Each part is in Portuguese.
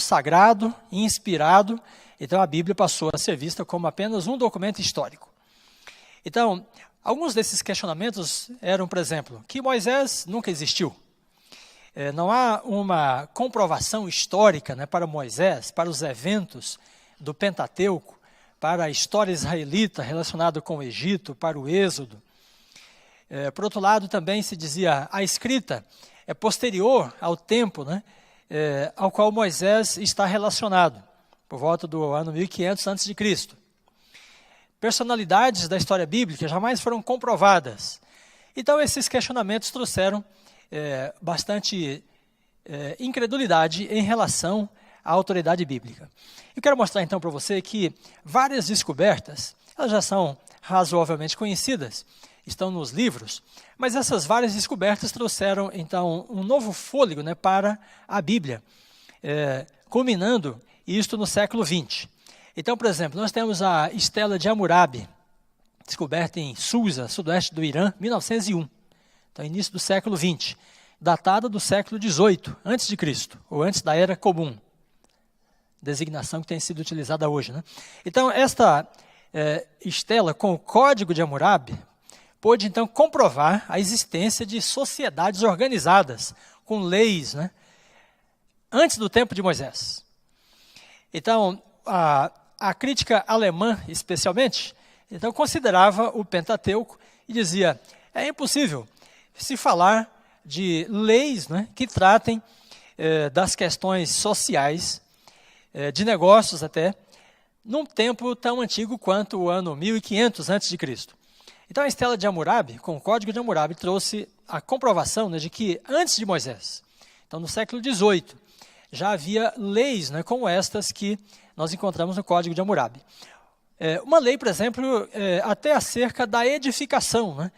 sagrado, inspirado, então a Bíblia passou a ser vista como apenas um documento histórico. Então, alguns desses questionamentos eram, por exemplo, que Moisés nunca existiu. Não há uma comprovação histórica, né, para Moisés, para os eventos do Pentateuco, para a história israelita relacionada com o Egito, para o Êxodo. Por outro lado, também se dizia, a escrita é posterior ao tempo, né, ao qual Moisés está relacionado, por volta do ano 1500 a.C. Personalidades da história bíblica jamais foram comprovadas. Então, esses questionamentos trouxeram bastante incredulidade em relação à autoridade bíblica. Eu quero mostrar então para você que várias descobertas, elas já são razoavelmente conhecidas, estão nos livros, mas essas várias descobertas trouxeram então um novo fôlego, né, para a Bíblia, culminando isto no século XX. Então, por exemplo, nós temos a Estela de Hammurabi, descoberta em Susa, sudoeste do Irã, 1901. Então, início do século XX, datada do século XVIII, antes de Cristo, ou antes da Era Comum, designação que tem sido utilizada hoje, né? Então, esta estela com o Código de Hammurabi pôde, então, comprovar a existência de sociedades organizadas, com leis, né, antes do tempo de Moisés. Então, a crítica alemã, especialmente, então, considerava o Pentateuco e dizia, é impossível se falar de leis, né, que tratem das questões sociais, de negócios até, num tempo tão antigo quanto o ano 1500 a.C. Então, a Estela de Hammurabi, com o Código de Hammurabi, trouxe a comprovação, né, de que antes de Moisés, então no século XVIII, já havia leis, né, como estas que nós encontramos no Código de Hammurabi. Uma lei, por exemplo, até acerca da edificação, né?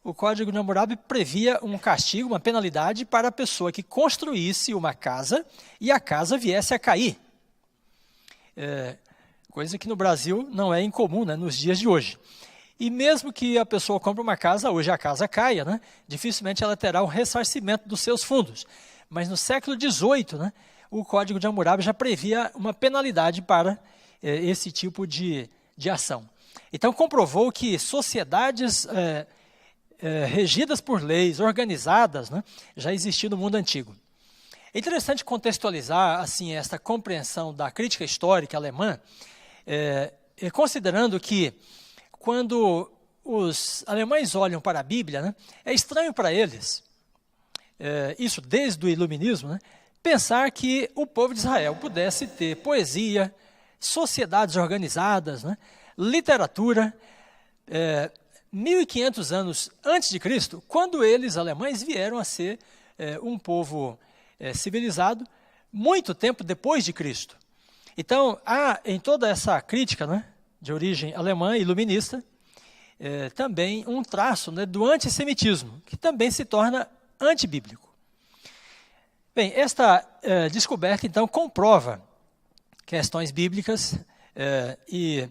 O Código de Hammurabi previa um castigo, uma penalidade para a pessoa que construísse uma casa e a casa viesse a cair. Coisa que no Brasil não é incomum, né, nos dias de hoje. E mesmo que a pessoa compre uma casa, hoje a casa caia, né, dificilmente ela terá o ressarcimento dos seus fundos. Mas no século XVIII, né, o Código de Hammurabi já previa uma penalidade para esse tipo de ação. Então, comprovou que sociedades regidas por leis, organizadas, né, já existiam no mundo antigo. É interessante contextualizar assim, esta compreensão da crítica histórica alemã, considerando que quando os alemães olham para a Bíblia, né, é estranho para eles, isso desde o iluminismo, né, pensar que o povo de Israel pudesse ter poesia, sociedades organizadas, né, literatura, 1500 anos antes de Cristo, quando eles, alemães, vieram a ser um povo civilizado, muito tempo depois de Cristo. Então, há em toda essa crítica, né, de origem alemã, iluminista, também um traço, né, do antissemitismo, que também se torna antibíblico. Bem, esta descoberta, então, comprova questões bíblicas e,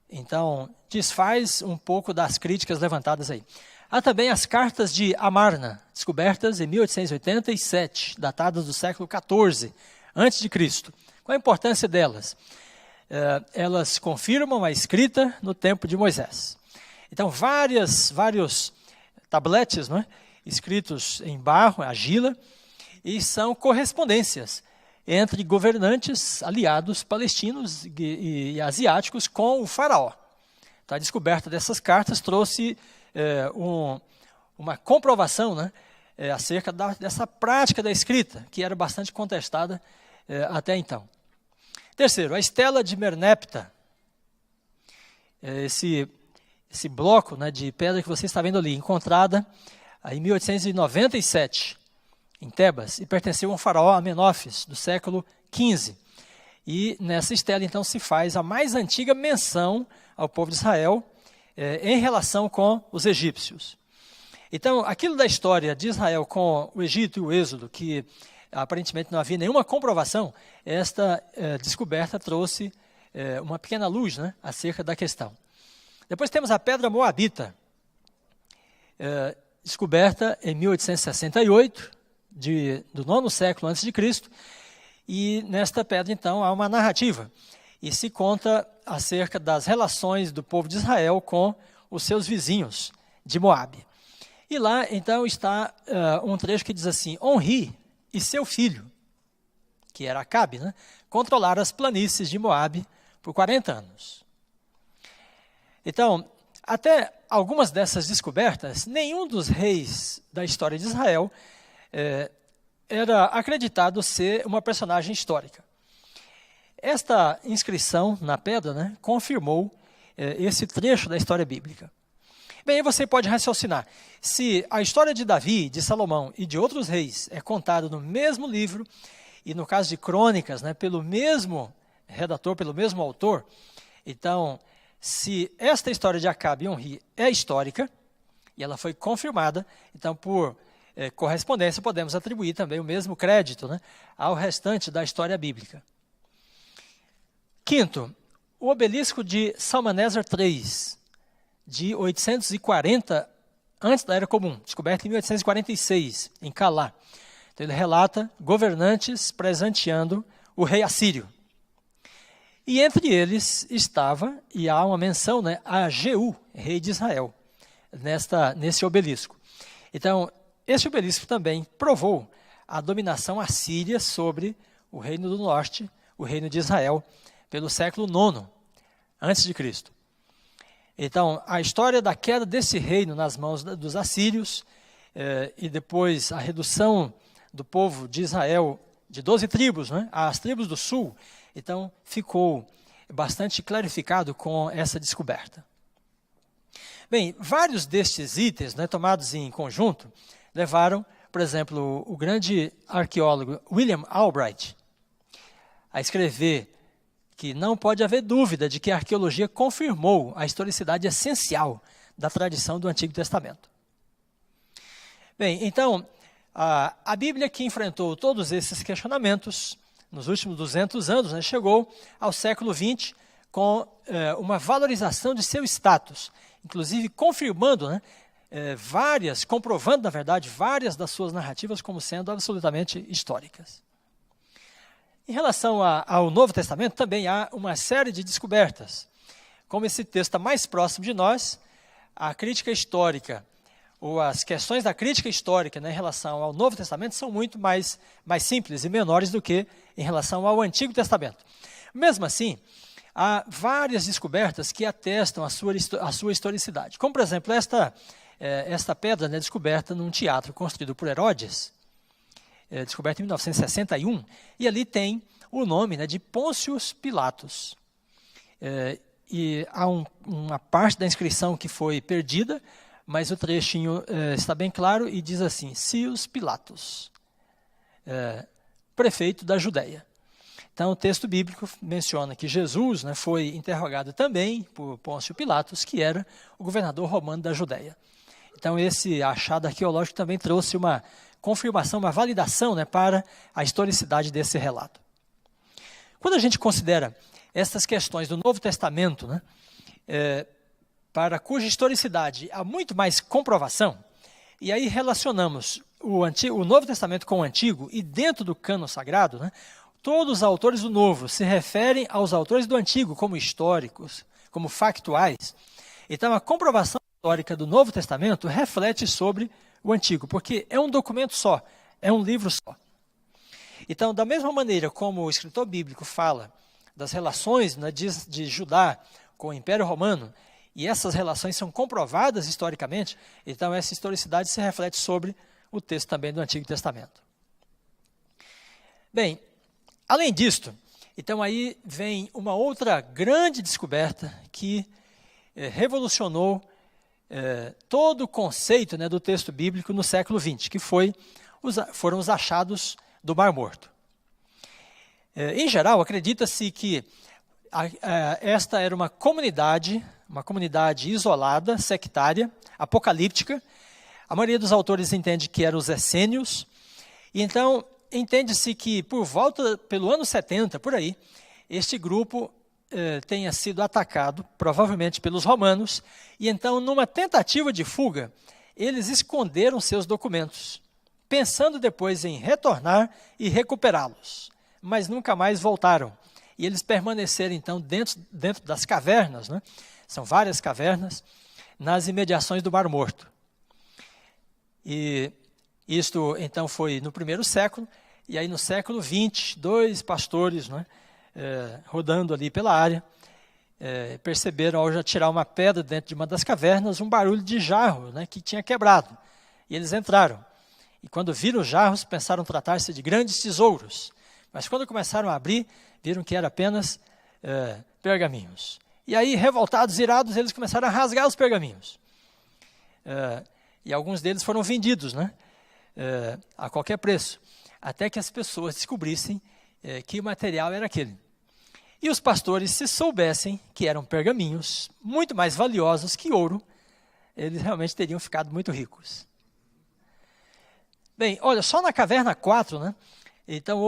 então, desfaz um pouco das críticas levantadas aí. Há também as cartas de Amarna, descobertas em 1887, datadas do século XIV, antes de Cristo. Qual a importância delas? Elas confirmam a escrita no tempo de Moisés. Então, vários tabletes, né, escritos em barro, argila, e são correspondências entre governantes aliados palestinos e asiáticos com o faraó. Então, a descoberta dessas cartas trouxe uma comprovação, né, acerca dessa prática da escrita, que era bastante contestada até então. Terceiro, a Estela de Merneptah, esse bloco, né, de pedra que você está vendo ali, encontrada em 1897, em Tebas, e pertenceu a um faraó Amenófis, do século XV. E nessa estela, então, se faz a mais antiga menção ao povo de Israel em relação com os egípcios. Então, aquilo da história de Israel com o Egito e o Êxodo, que aparentemente não havia nenhuma comprovação, esta descoberta trouxe uma pequena luz, né, acerca da questão. Depois temos a pedra moabita, descoberta em 1868, do 9º século a.C., E nesta pedra, então, há uma narrativa. E se conta acerca das relações do povo de Israel com os seus vizinhos de Moabe. E lá, então, está um trecho que diz assim: Onri e seu filho, que era Acabe, né, controlaram as planícies de Moabe por 40 anos. Então, até algumas dessas descobertas, nenhum dos reis da história de Israel era acreditado ser uma personagem histórica. Esta inscrição na pedra, né, confirmou esse trecho da história bíblica. Bem, aí você pode raciocinar. Se a história de Davi, de Salomão e de outros reis é contada no mesmo livro, e no caso de crônicas, né, pelo mesmo redator, pelo mesmo autor, então, se esta história de Acabe e Onri é histórica, e ela foi confirmada, então, por correspondência, podemos atribuir também o mesmo crédito, né, ao restante da história bíblica. Quinto, o obelisco de Salmaneser III, de 840 antes da Era Comum, descoberto em 1846, em Calá. Então, ele relata governantes presenteando o rei assírio. E entre eles estava, e há uma menção, né, a Jeú, rei de Israel, nesse obelisco. Então, esse obelisco também provou a dominação assíria sobre o reino do norte, o reino de Israel, pelo século IX a.C. Então, a história da queda desse reino nas mãos dos assírios e depois a redução do povo de Israel de 12 tribos, né, às tribos do sul, então ficou bastante clarificado com essa descoberta. Bem, vários destes itens, né, tomados em conjunto levaram, por exemplo, o grande arqueólogo William Albright a escrever que não pode haver dúvida de que a arqueologia confirmou a historicidade essencial da tradição do Antigo Testamento. Bem, então, a Bíblia, que enfrentou todos esses questionamentos nos últimos 200 anos, né, chegou ao século XX com uma valorização de seu status, inclusive confirmando, né, comprovando, na verdade, várias das suas narrativas como sendo absolutamente históricas. Em relação ao Novo Testamento, também há uma série de descobertas. Como esse texto está mais próximo de nós, a crítica histórica, ou as questões da crítica histórica, né, em relação ao Novo Testamento são muito mais simples e menores do que em relação ao Antigo Testamento. Mesmo assim, há várias descobertas que atestam a sua historicidade. Como, por exemplo, esta pedra, né, descoberta num teatro construído por Herodes, descoberta em 1961, e ali tem o nome, né, de Pôncio Pilatos. E há uma parte da inscrição que foi perdida, mas o trechinho está bem claro e diz assim: Cius Pilatus, prefeito da Judéia. Então, o texto bíblico menciona que Jesus, né, foi interrogado também por Pôncio Pilatos, que era o governador romano da Judéia. Então, esse achado arqueológico também trouxe uma confirmação, uma validação, né, para a historicidade desse relato. Quando a gente considera essas questões do Novo Testamento, né, para cuja historicidade há muito mais comprovação, e aí relacionamos o Novo Testamento com o Antigo, e dentro do cânon sagrado, né, todos os autores do Novo se referem aos autores do Antigo como históricos, como factuais. Então, a comprovação histórica do Novo Testamento reflete sobre o Antigo, porque é um documento só, é um livro só. Então, da mesma maneira como o escritor bíblico fala das relações, né, de Judá com o Império Romano, e essas relações são comprovadas historicamente, então essa historicidade se reflete sobre o texto também do Antigo Testamento. Bem, além disto, então aí vem uma outra grande descoberta que revolucionou todo o conceito, né, do texto bíblico no século XX, que foram os achados do Mar Morto. Em geral, acredita-se que esta era uma comunidade isolada, sectária, apocalíptica. A maioria dos autores entende que eram os essênios. E então, entende-se que pelo ano 70, por aí, este grupo tenha sido atacado, provavelmente pelos romanos, e então, numa tentativa de fuga, eles esconderam seus documentos, pensando depois em retornar e recuperá-los. mas nunca mais voltaram. E eles permaneceram, então, dentro das cavernas, né? São várias cavernas, nas imediações do Mar Morto. E isto, então, foi no primeiro século, e aí no século XX, 2 pastores, né, rodando ali pela área, perceberam, ao já tirar uma pedra dentro de uma das cavernas, um barulho de jarro, né, que tinha quebrado. E eles entraram. E quando viram os jarros, pensaram tratar-se de grandes tesouros. Mas quando começaram a abrir, viram que era apenas pergaminhos. E aí, revoltados, irados, eles começaram a rasgar os pergaminhos. E alguns deles foram vendidos, né, a qualquer preço, até que as pessoas descobrissem que o material era aquele. E os pastores, se soubessem que eram pergaminhos muito mais valiosos que ouro, eles realmente teriam ficado muito ricos. Bem, olha, só na caverna 4, né, então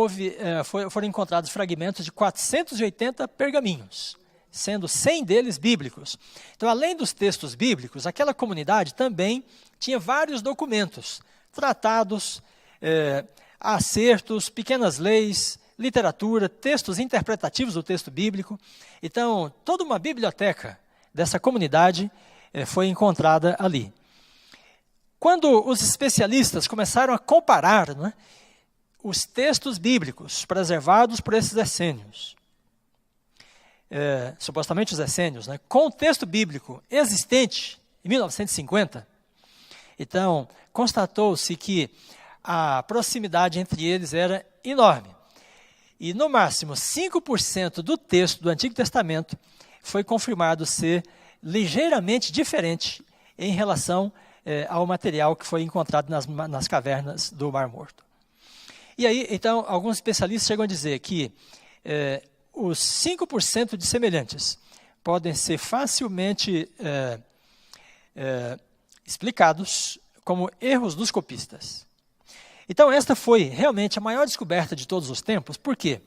foram encontrados fragmentos de 480 pergaminhos, sendo 100 deles bíblicos. Então, além dos textos bíblicos, aquela comunidade também tinha vários documentos, tratados, acertos, pequenas leis, literatura, textos interpretativos do texto bíblico. Então, toda uma biblioteca dessa comunidade foi encontrada ali. Quando os especialistas começaram a comparar, né, os textos bíblicos preservados por esses essênios, supostamente os essênios, né, com o texto bíblico existente em 1950, então, constatou-se que a proximidade entre eles era enorme. E, no máximo, 5% do texto do Antigo Testamento foi confirmado ser ligeiramente diferente em relação ao material que foi encontrado nas cavernas do Mar Morto. E aí, então, alguns especialistas chegam a dizer que os 5% de semelhantes podem ser facilmente explicados como erros dos copistas. Então, esta foi realmente a maior descoberta de todos os tempos, porque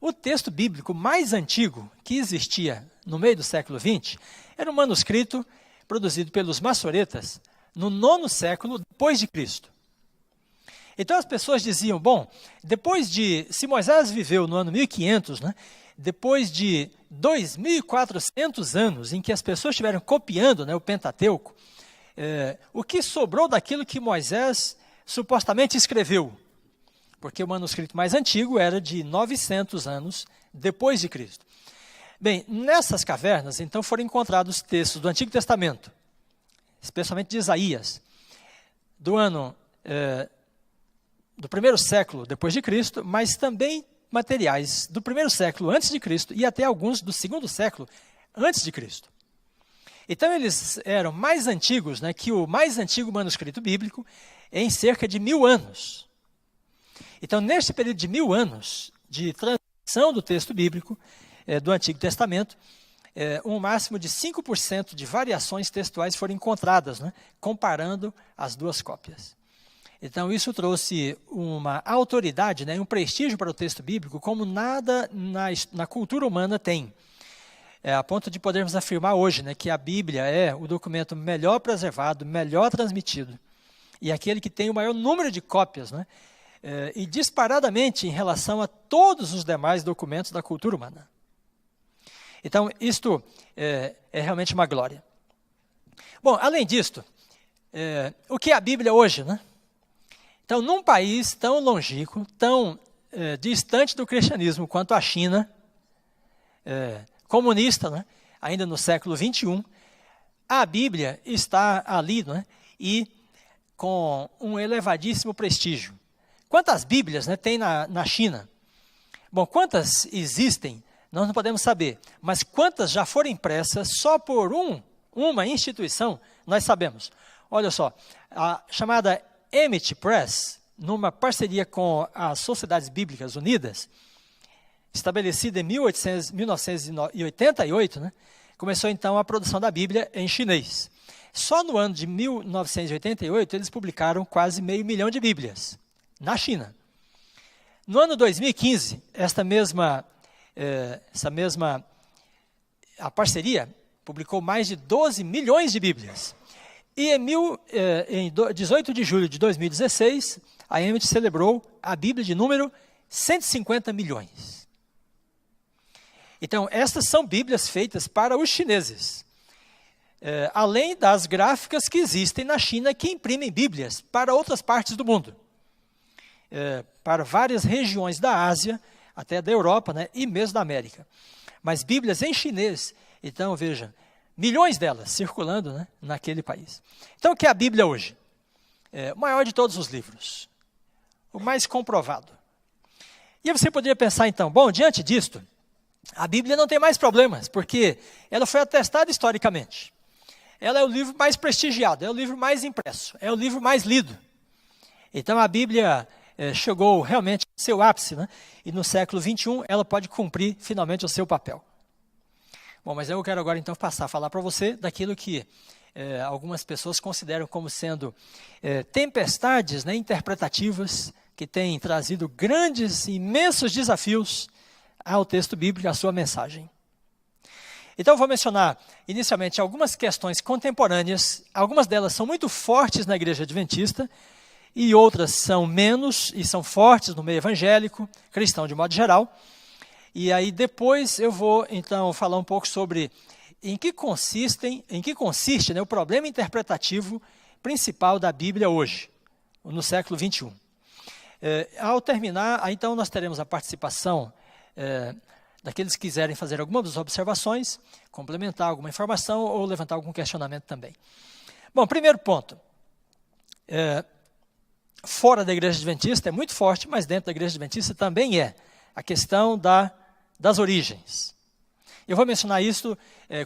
o texto bíblico mais antigo que existia no meio do século XX era um manuscrito produzido pelos maçoretas no 9º século depois de Cristo. Então, as pessoas diziam, bom, se Moisés viveu no ano 1500, né, depois de 2.400 anos em que as pessoas estiveram copiando, né, o Pentateuco, o que sobrou daquilo que Moisés supostamente escreveu? Porque o manuscrito mais antigo era de 900 anos depois de Cristo. Bem, nessas cavernas, então, foram encontrados textos do Antigo Testamento, especialmente de Isaías, do primeiro século depois de Cristo, mas também materiais do primeiro século antes de Cristo e até alguns do segundo século antes de Cristo. Então, eles eram mais antigos, né, que o mais antigo manuscrito bíblico em cerca de 1000 anos. Então, neste período de 1000 anos de transição do texto bíblico, do Antigo Testamento, um máximo de 5% de variações textuais foram encontradas, né, comparando as duas cópias. Então, isso trouxe uma autoridade, né, um prestígio para o texto bíblico como nada na cultura humana tem. A ponto de podermos afirmar hoje, né, que a Bíblia é o documento melhor preservado, melhor transmitido, e aquele que tem o maior número de cópias, né, e disparadamente em relação a todos os demais documentos da cultura humana. Então, isto é realmente uma glória. Bom, além disto, o que é a Bíblia hoje, né? Então, num país tão longínquo, tão distante do cristianismo quanto a China, comunista, né, ainda no século XXI, a Bíblia está ali, né, e com um elevadíssimo prestígio. Quantas Bíblias, né, tem na China? Bom, quantas existem, nós não podemos saber, mas quantas já foram impressas só por uma instituição, nós sabemos. Olha só, a chamada Emmet Press, numa parceria com as Sociedades Bíblicas Unidas, estabelecida em 1988, né, começou então a produção da Bíblia em chinês. Só no ano de 1988, eles publicaram quase 500 mil de Bíblias, na China. No ano 2015, a parceria publicou mais de 12 milhões de Bíblias. E em 18 de julho de 2016, a Emmet celebrou a Bíblia de número 150 milhões. Então, estas são Bíblias feitas para os chineses. Além das gráficas que existem na China, que imprimem Bíblias para outras partes do mundo. Para várias regiões da Ásia, até da Europa, né, e mesmo da América. Mas Bíblias em chinês, então, veja, milhões delas circulando, né, naquele país. Então, o que é a Bíblia hoje? O maior de todos os livros. O mais comprovado. E você poderia pensar, então, bom, diante disto, a Bíblia não tem mais problemas, porque ela foi atestada historicamente. Ela é o livro mais prestigiado, é o livro mais impresso, é o livro mais lido. Então, a Bíblia chegou realmente ao seu ápice, né? E no século XXI, ela pode cumprir finalmente o seu papel. Bom, mas eu quero agora então passar a falar para você daquilo que algumas pessoas consideram como sendo tempestades, né, interpretativas, que têm trazido grandes, imensos desafios ao texto bíblico, à sua mensagem. Então, eu vou mencionar inicialmente algumas questões contemporâneas, algumas delas são muito fortes na igreja adventista, e outras são menos e são fortes no meio evangélico, cristão de modo geral. E aí depois eu vou então falar um pouco sobre em que consiste, né, o problema interpretativo principal da Bíblia hoje, no século XXI. Ao terminar, então nós teremos a participação daqueles que quiserem fazer algumas observações, complementar alguma informação ou levantar algum questionamento também. Bom, primeiro ponto. Fora da igreja adventista é muito forte, mas dentro da igreja adventista também é a questão das origens. Eu vou mencionar isso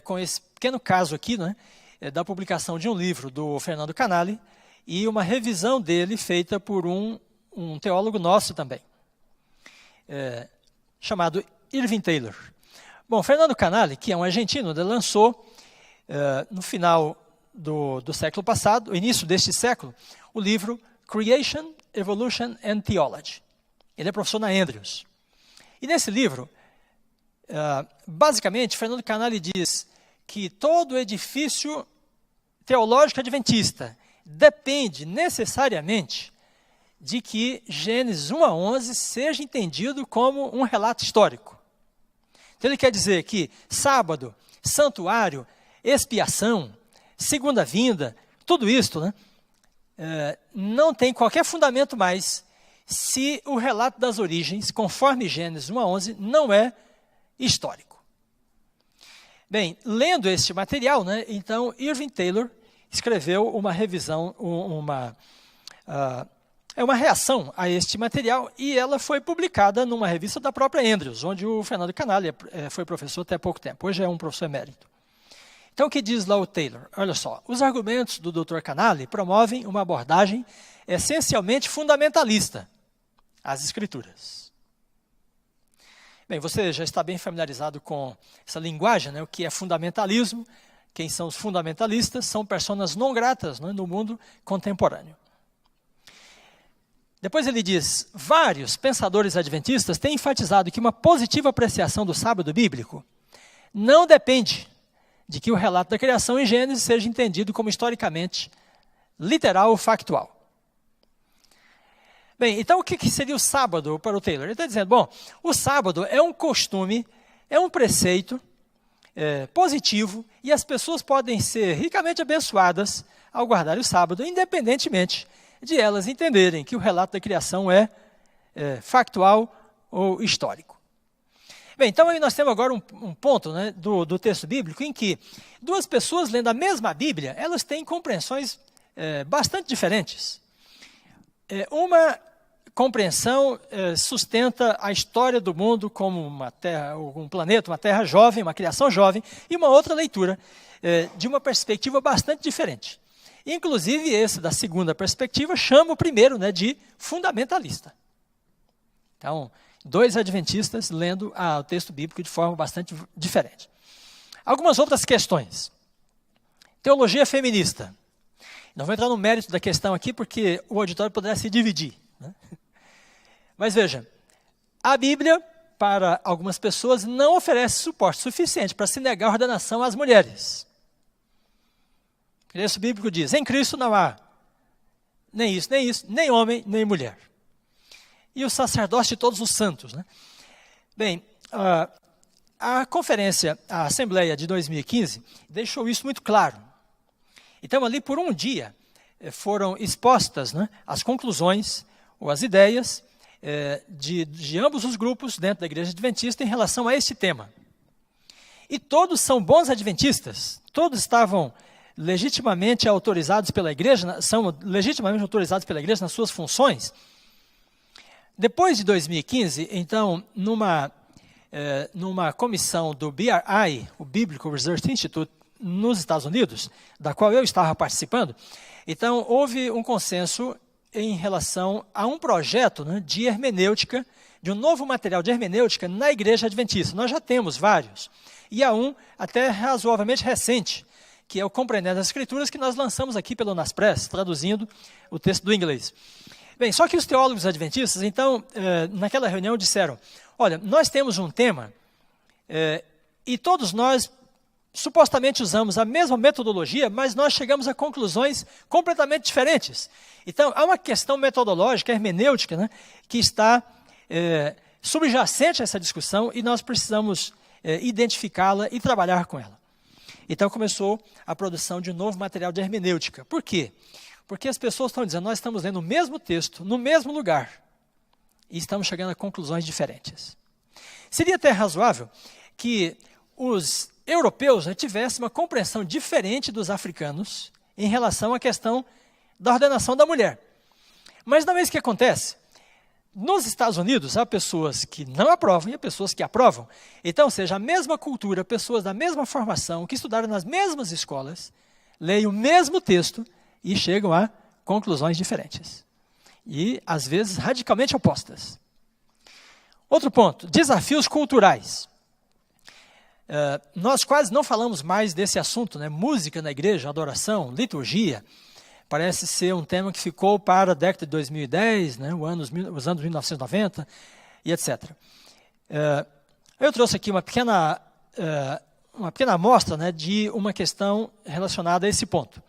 com esse pequeno caso aqui, né, da publicação de um livro do Fernando Canali e uma revisão dele feita por um teólogo nosso também, chamado Irving Taylor. Bom, Fernando Canali, que é um argentino, ele lançou no final do século passado, o início deste século, o livro Creation, Evolution and Theology. Ele é professor na Andrews. E nesse livro, basicamente, Fernando Canali diz que todo edifício teológico adventista depende necessariamente de que Gênesis 1 a 11 seja entendido como um relato histórico. Então ele quer dizer que sábado, santuário, expiação, segunda vinda, tudo isso, né, não tem qualquer fundamento mais se o relato das origens, conforme Gênesis 1 a 11, não é histórico. Bem, lendo este material, né, então Irving Taylor escreveu uma revisão, uma reação a este material, e ela foi publicada numa revista da própria Andrews, onde o Fernando Canali foi professor até pouco tempo, hoje é um professor emérito. Então, o que diz lá o Taylor? Olha só, os argumentos do Dr. Canali promovem uma abordagem essencialmente fundamentalista às Escrituras. Bem, você já está bem familiarizado com essa linguagem, né? O que é fundamentalismo, quem são os fundamentalistas, são personas não gratas, né, no mundo contemporâneo. Depois ele diz, vários pensadores adventistas têm enfatizado que uma positiva apreciação do sábado bíblico não depende de que o relato da criação em Gênesis seja entendido como historicamente literal ou factual. Bem, então o que seria o sábado para o Taylor? Ele está dizendo, bom, o sábado é um costume, é um preceito positivo, e as pessoas podem ser ricamente abençoadas ao guardar o sábado, independentemente de elas entenderem que o relato da criação é factual ou histórico. Bem, então aí nós temos agora um ponto, né, do texto bíblico em que duas pessoas lendo a mesma Bíblia, elas têm compreensões bastante diferentes. Uma compreensão sustenta a história do mundo como uma terra, um planeta, uma terra jovem, uma criação jovem, e uma outra leitura de uma perspectiva bastante diferente. Inclusive, esse da segunda perspectiva chama o primeiro, né, de fundamentalista. Então, dois adventistas lendo o texto bíblico de forma bastante diferente. Algumas outras questões. Teologia feminista. Não vou entrar no mérito da questão aqui, porque o auditório poderá se dividir, né? Mas veja, a Bíblia, para algumas pessoas, não oferece suporte suficiente para se negar a ordenação às mulheres. O texto bíblico diz, em Cristo não há nem isso, nem homem, nem mulher. e o sacerdócio de todos os santos. Né? Bem, a conferência, a Assembleia de 2015, deixou isso muito claro. Então, ali por um dia, foram expostas, né, as conclusões ou as ideias de ambos os grupos dentro da Igreja Adventista em relação a este tema. E todos são bons adventistas, todos estavam legitimamente autorizados pela Igreja, são legitimamente autorizados pela Igreja nas suas funções. Depois de 2015, então, numa comissão do BRI, o Biblical Research Institute, nos Estados Unidos, da qual eu estava participando, então houve um consenso em relação a um projeto, né, de hermenêutica, de um novo material de hermenêutica na Igreja Adventista. Nós já temos vários, e há um até razoavelmente recente, que é o Compreendendo as Escrituras, que nós lançamos aqui pelo NASPRESS, traduzindo o texto do inglês. Bem, só que os teólogos adventistas, então, naquela reunião disseram, olha, nós temos um tema e todos nós supostamente usamos a mesma metodologia, mas nós chegamos a conclusões completamente diferentes. Então, há uma questão metodológica, hermenêutica, né, que está subjacente a essa discussão e nós precisamos identificá-la e trabalhar com ela. Então, começou a produção de um novo material de hermenêutica. Por quê? Porque as pessoas estão dizendo, nós estamos lendo o mesmo texto, no mesmo lugar, e estamos chegando a conclusões diferentes. Seria até razoável que os europeus, né, tivessem uma compreensão diferente dos africanos em relação à questão da ordenação da mulher. Mas não é isso que acontece. Nos Estados Unidos, há pessoas que não aprovam e há pessoas que aprovam. Então, ou seja, a mesma cultura, pessoas da mesma formação, que estudaram nas mesmas escolas, leem o mesmo texto e chegam a conclusões diferentes. E, às vezes, radicalmente opostas. Outro ponto, desafios culturais. Nós quase não falamos mais desse assunto, né? Música na igreja, adoração, liturgia. Parece ser um tema que ficou para a década de 2010, né? Os anos 1990 e etc. Eu trouxe aqui uma pequena amostra, né, de uma questão relacionada a esse ponto.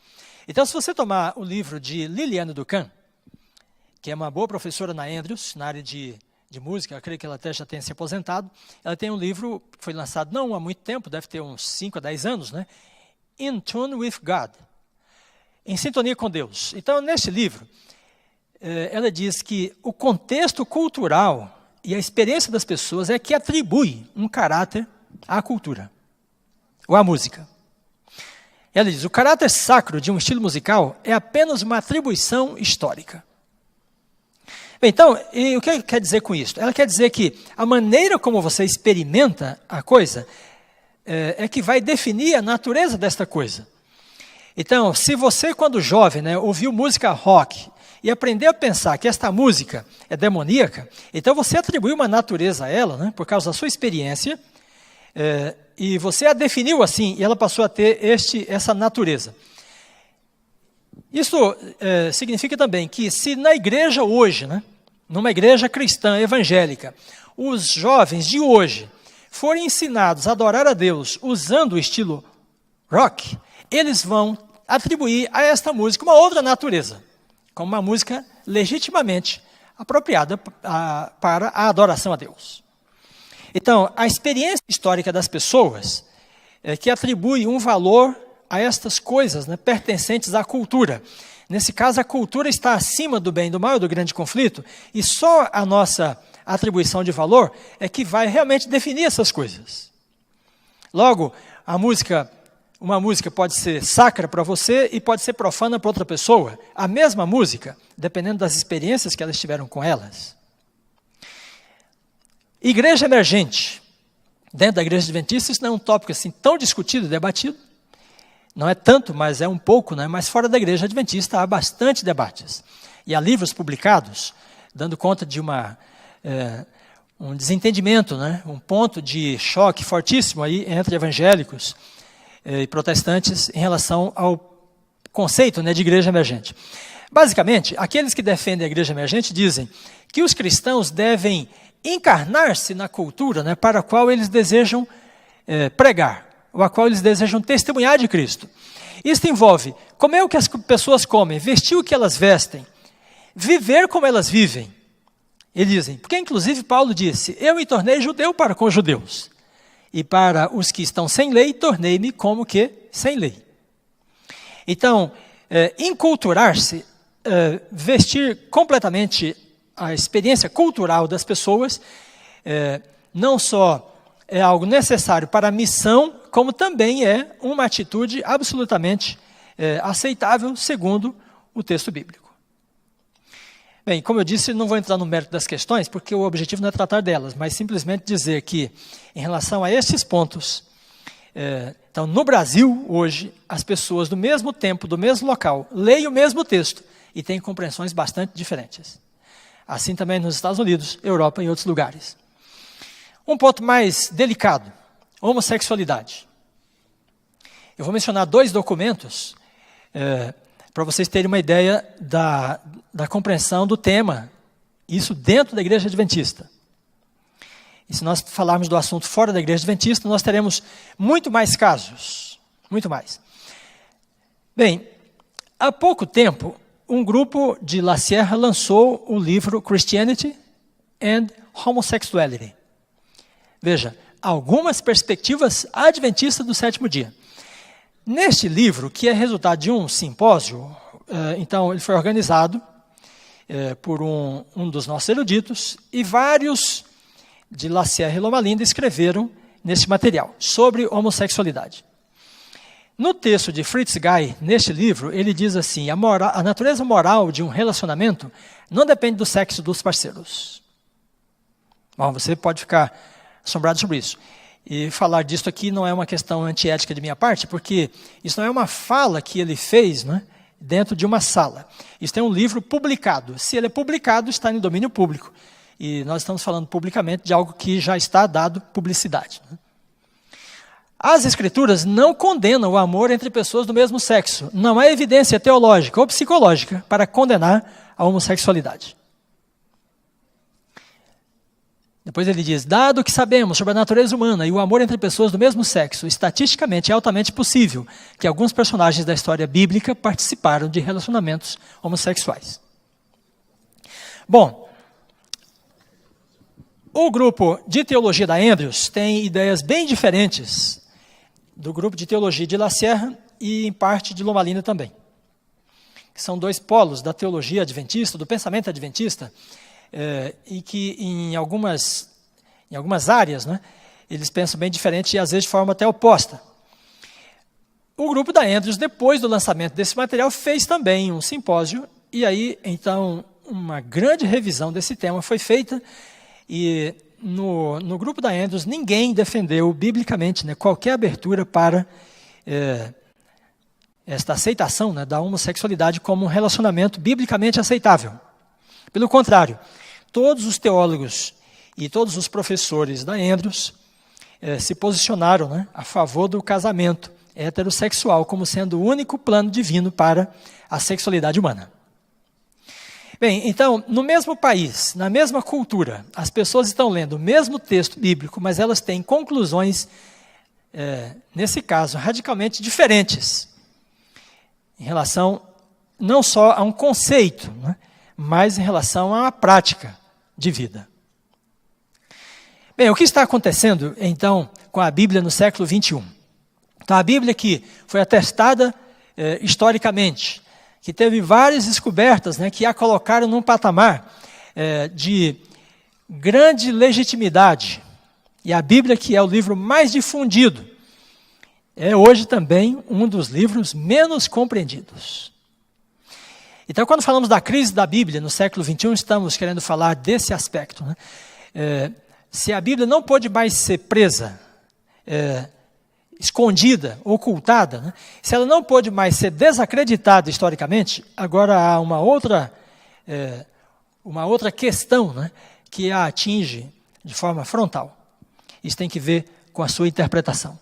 Então, se você tomar o livro de Liliane Ducan, que é uma boa professora na Andrews, na área de música, eu creio que ela até já tenha se aposentado, ela tem um livro que foi lançado não há muito tempo, deve ter uns 5 a 10 anos, né? In Tune with God, em sintonia com Deus. Então, neste livro, ela diz que o contexto cultural e a experiência das pessoas é que atribui um caráter à cultura, ou à música. Ela diz, o caráter sacro de um estilo musical é apenas uma atribuição histórica. Bem, então, e o que ela quer dizer com isso? Ela quer dizer que a maneira como você experimenta a coisa é que vai definir a natureza desta coisa. Então, se você, quando jovem, né, ouviu música rock e aprendeu a pensar que esta música é demoníaca, então você atribuiu uma natureza a ela, né, por causa da sua experiência, e você a definiu assim, e ela passou a ter essa natureza. Isso significa também que se na igreja hoje, né, numa igreja cristã evangélica, os jovens de hoje forem ensinados a adorar a Deus usando o estilo rock, eles vão atribuir a esta música uma outra natureza, como uma música legitimamente apropriada para a adoração a Deus. Então, a experiência histórica das pessoas que atribui um valor a estas coisas, né, pertencentes à cultura. Nesse caso, a cultura está acima do bem e do mal, do grande conflito, e só a nossa atribuição de valor é que vai realmente definir essas coisas. Logo, uma música pode ser sacra para você e pode ser profana para outra pessoa. A mesma música, dependendo das experiências que elas tiveram com elas. Igreja emergente. Dentro da Igreja Adventista, isso não é um tópico assim tão discutido e debatido. Não é tanto, mas é um pouco, né? Mas fora da Igreja Adventista há bastante debates. E há livros publicados dando conta de um desentendimento, né? Um ponto de choque fortíssimo aí entre evangélicos e protestantes em relação ao conceito, né, de igreja emergente. Basicamente, aqueles que defendem a igreja emergente dizem que os cristãos devem encarnar-se na cultura, né, para a qual eles desejam pregar, ou a qual eles desejam testemunhar de Cristo. Isso envolve comer o que as pessoas comem, vestir o que elas vestem, viver como elas vivem, Eles dizem, porque inclusive Paulo disse, eu me tornei judeu para com os judeus, e para os que estão sem lei, tornei-me como que sem lei. Então, enculturar-se, vestir completamente a experiência cultural das pessoas, não só é algo necessário para a missão, como também é uma atitude absolutamente aceitável segundo o texto bíblico. Bem, como eu disse, não vou entrar no mérito das questões, porque o objetivo não é tratar delas, mas simplesmente dizer que, em relação a estes pontos, então, no Brasil, hoje, as pessoas do mesmo tempo, do mesmo local, leem o mesmo texto e têm compreensões bastante diferentes. Assim também nos Estados Unidos, Europa e outros lugares. Um ponto mais delicado, homossexualidade. Eu vou mencionar 2 documentos para vocês terem uma ideia da compreensão do tema, isso dentro da Igreja Adventista. E se nós falarmos do assunto fora da Igreja Adventista, nós teremos muito mais casos, muito mais. Bem, há pouco tempo, um grupo de La Sierra lançou o livro Christianity and Homosexuality. Veja, algumas perspectivas adventistas do 7º dia. Neste livro, que é resultado de um simpósio, então ele foi organizado por um dos nossos eruditos, e vários de La Sierra e Loma Linda escreveram neste material sobre homossexualidade. No texto de Fritz Guy, neste livro, ele diz assim, a natureza moral de um relacionamento não depende do sexo dos parceiros. Bom, você pode ficar assombrado sobre isso. E falar disso aqui não é uma questão antiética de minha parte, porque isso não é uma fala que ele fez, né, dentro de uma sala. Isso é um livro publicado. Se ele é publicado, está em domínio público. E nós estamos falando publicamente de algo que já está dado publicidade. As Escrituras não condenam o amor entre pessoas do mesmo sexo. Não há evidência teológica ou psicológica para condenar a homossexualidade. Depois ele diz, dado que sabemos sobre a natureza humana e o amor entre pessoas do mesmo sexo, estatisticamente é altamente possível que alguns personagens da história bíblica participaram de relacionamentos homossexuais. Bom, o grupo de teologia da Andrews tem ideias bem diferentes do grupo de teologia de La Sierra e, em parte, de Loma Linda também. Que são 2 polos da teologia adventista, do pensamento adventista, e que em algumas áreas, né, eles pensam bem diferente e às vezes de forma até oposta. O grupo da Andrews, depois do lançamento desse material, fez também um simpósio, e aí, então, uma grande revisão desse tema foi feita, e no grupo da Andrews ninguém defendeu biblicamente, né, qualquer abertura para esta aceitação, né, da homossexualidade como um relacionamento biblicamente aceitável. Pelo contrário, todos os teólogos e todos os professores da Andrews se posicionaram, né, a favor do casamento heterossexual como sendo o único plano divino para a sexualidade humana. Bem, então, no mesmo país, na mesma cultura, as pessoas estão lendo o mesmo texto bíblico, mas elas têm conclusões, nesse caso, radicalmente diferentes, em relação não só a um conceito, né, mas em relação a uma prática de vida. Bem, o que está acontecendo, então, com a Bíblia no século 21? Então, a Bíblia que foi atestada historicamente, que teve várias descobertas, né, que a colocaram num patamar de grande legitimidade, e a Bíblia, que é o livro mais difundido, é hoje também um dos livros menos compreendidos. Então, quando falamos da crise da Bíblia no século XXI, estamos querendo falar desse aspecto, né? Se a Bíblia não pode mais ser presa, escondida, ocultada, né? Se ela não pode mais ser desacreditada historicamente, agora há uma outra questão, né, que a atinge de forma frontal. Isso tem que ver com a sua interpretação.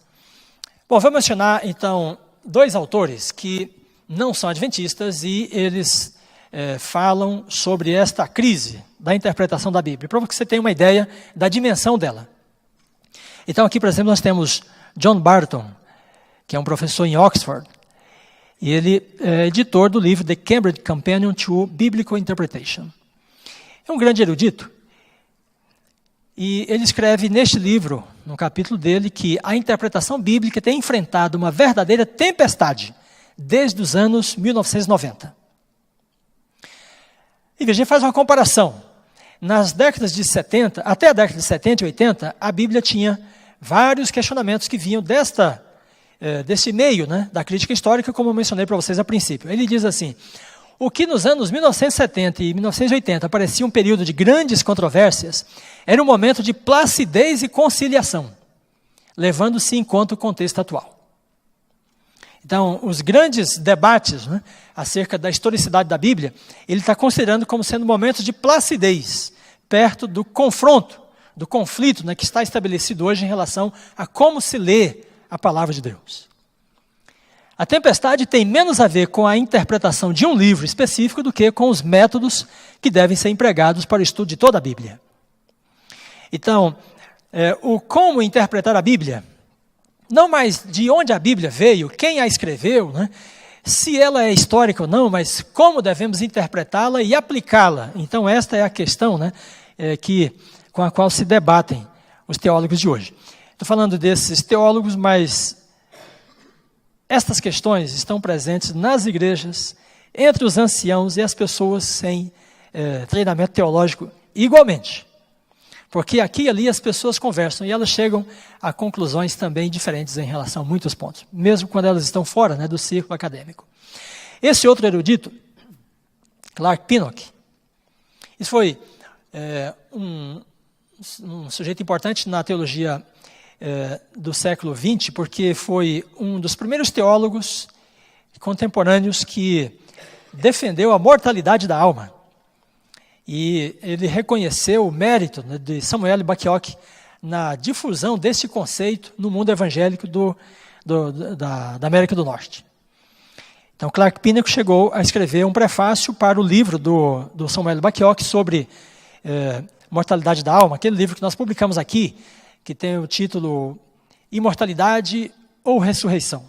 Bom, vou mencionar, então, 2 autores que não são adventistas e eles falam sobre esta crise da interpretação da Bíblia, para que você tenha uma ideia da dimensão dela. Então aqui, por exemplo, nós temos John Barton, que é um professor em Oxford, e ele é editor do livro The Cambridge Companion to Biblical Interpretation. É um grande erudito, E ele escreve neste livro, no capítulo dele, que a interpretação bíblica tem enfrentado uma verdadeira tempestade desde os anos 1990. E veja, ele faz uma comparação. Nas décadas de 70, até a década de 70 e 80, a Bíblia tinha vários questionamentos que vinham desse meio, né, da crítica histórica, como eu mencionei para vocês a princípio. Ele diz assim: o que nos anos 1970 e 1980 parecia um período de grandes controvérsias, era um momento de placidez e conciliação, levando-se em conta o contexto atual. Então, os grandes debates, né, acerca da historicidade da Bíblia, ele está considerando como sendo momentos de placidez, perto do confronto, do conflito, né, que está estabelecido hoje em relação a como se lê a palavra de Deus. A tempestade tem menos a ver com a interpretação de um livro específico do que com os métodos que devem ser empregados para o estudo de toda a Bíblia. Então, o como interpretar a Bíblia, não mais de onde a Bíblia veio, quem a escreveu, né, se ela é histórica ou não, mas como devemos interpretá-la e aplicá-la. Então, esta é a questão, né, com a qual se debatem os teólogos de hoje. Estou falando desses teólogos, mas estas questões estão presentes nas igrejas, entre os anciãos e as pessoas sem treinamento teológico igualmente. Porque aqui e ali as pessoas conversam e elas chegam a conclusões também diferentes em relação a muitos pontos, mesmo quando elas estão fora, né, do círculo acadêmico. Esse outro erudito, Clark Pinnock, isso foi um sujeito importante na teologia do século XX, porque foi um dos primeiros teólogos contemporâneos que defendeu a mortalidade da alma. E ele reconheceu o mérito, né, de Samuel Bacchiocchi na difusão desse conceito no mundo evangélico da América do Norte. Então, Clark Pinnock chegou a escrever um prefácio para o livro do Samuel Bacchiocchi sobre mortalidade da alma, aquele livro que nós publicamos aqui, que tem o título Imortalidade ou Ressurreição.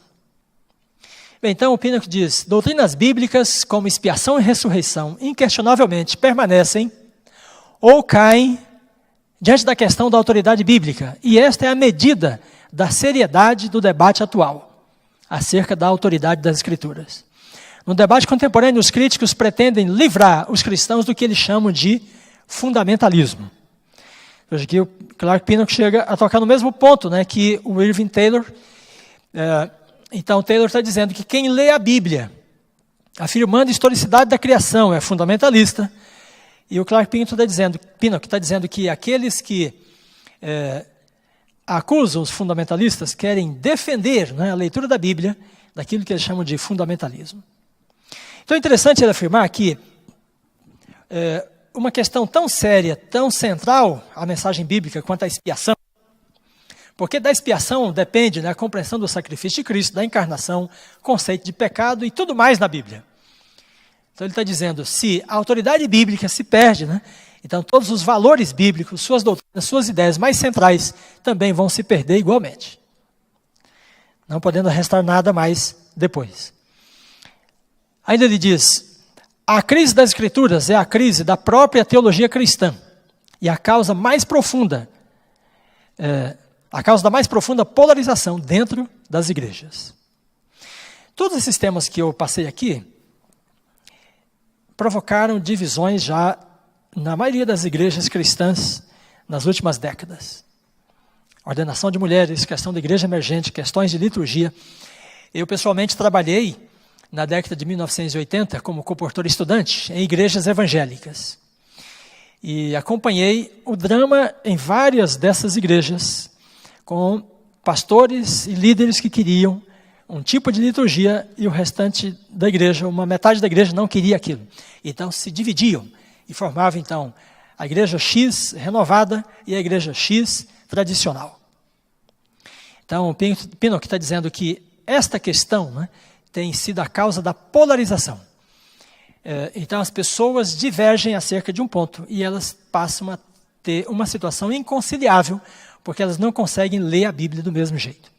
Bem, então o Pinnock diz: doutrinas bíblicas como expiação e ressurreição inquestionavelmente permanecem ou caem diante da questão da autoridade bíblica, e esta é a medida da seriedade do debate atual acerca da autoridade das Escrituras. No debate contemporâneo, os críticos pretendem livrar os cristãos do que eles chamam de fundamentalismo. Hoje aqui o Clark Pinnock chega a tocar no mesmo ponto, né, que o Irving Taylor. Então, Taylor está dizendo que quem lê a Bíblia, afirmando a historicidade da criação, é fundamentalista. E o Clark Pinnock está dizendo que aqueles que acusam os fundamentalistas querem defender, né, a leitura da Bíblia daquilo que eles chamam de fundamentalismo. Então é interessante ele afirmar que uma questão tão séria, tão central à mensagem bíblica quanto a expiação, porque da expiação depende, né, a compreensão do sacrifício de Cristo, da encarnação, conceito de pecado e tudo mais na Bíblia. Então ele está dizendo, se a autoridade bíblica se perde, né, então todos os valores bíblicos, suas doutrinas, suas ideias mais centrais também vão se perder igualmente, não podendo restar nada mais depois. Ainda ele diz: a crise das Escrituras é a crise da própria teologia cristã e a causa da mais profunda polarização dentro das igrejas. Todos esses temas que eu passei aqui provocaram divisões já na maioria das igrejas cristãs nas últimas décadas. Ordenação de mulheres, questão da igreja emergente, questões de liturgia. Eu pessoalmente trabalhei na década de 1980 como comportor estudante em igrejas evangélicas. E acompanhei o drama em várias dessas igrejas, com pastores e líderes que queriam um tipo de liturgia e o restante da igreja, uma metade da igreja não queria aquilo. Então se dividiam e formavam então a igreja X renovada e a igreja X tradicional. Então o Pinnock está dizendo que esta questão, né, tem sido a causa da polarização. Então as pessoas divergem acerca de um ponto e elas passam a ter uma situação inconciliável porque elas não conseguem ler a Bíblia do mesmo jeito.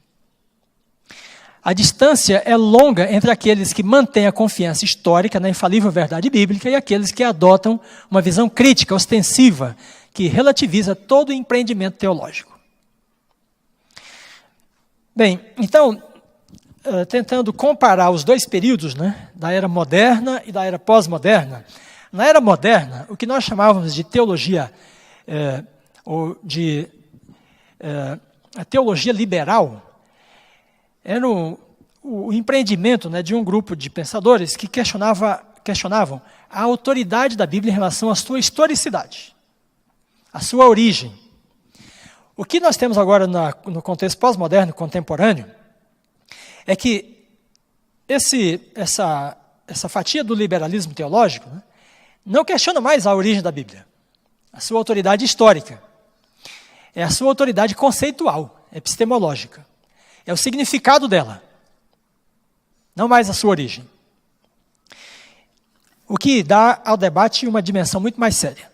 A distância é longa entre aqueles que mantêm a confiança histórica na infalível verdade bíblica e aqueles que adotam uma visão crítica, ostensiva, que relativiza todo empreendimento teológico. Bem, então, tentando comparar os dois períodos, né, da era moderna e da era pós-moderna. Na era moderna, o que nós chamávamos de teologia, ou de a teologia liberal, era o empreendimento, né, de um grupo de pensadores que questionavam a autoridade da Bíblia em relação à sua historicidade, à sua origem. O que nós temos agora no contexto pós-moderno, contemporâneo, é que essa fatia do liberalismo teológico, né, não questiona mais a origem da Bíblia, a sua autoridade histórica. É a sua autoridade conceitual, epistemológica. É o significado dela, não mais a sua origem. O que dá ao debate uma dimensão muito mais séria.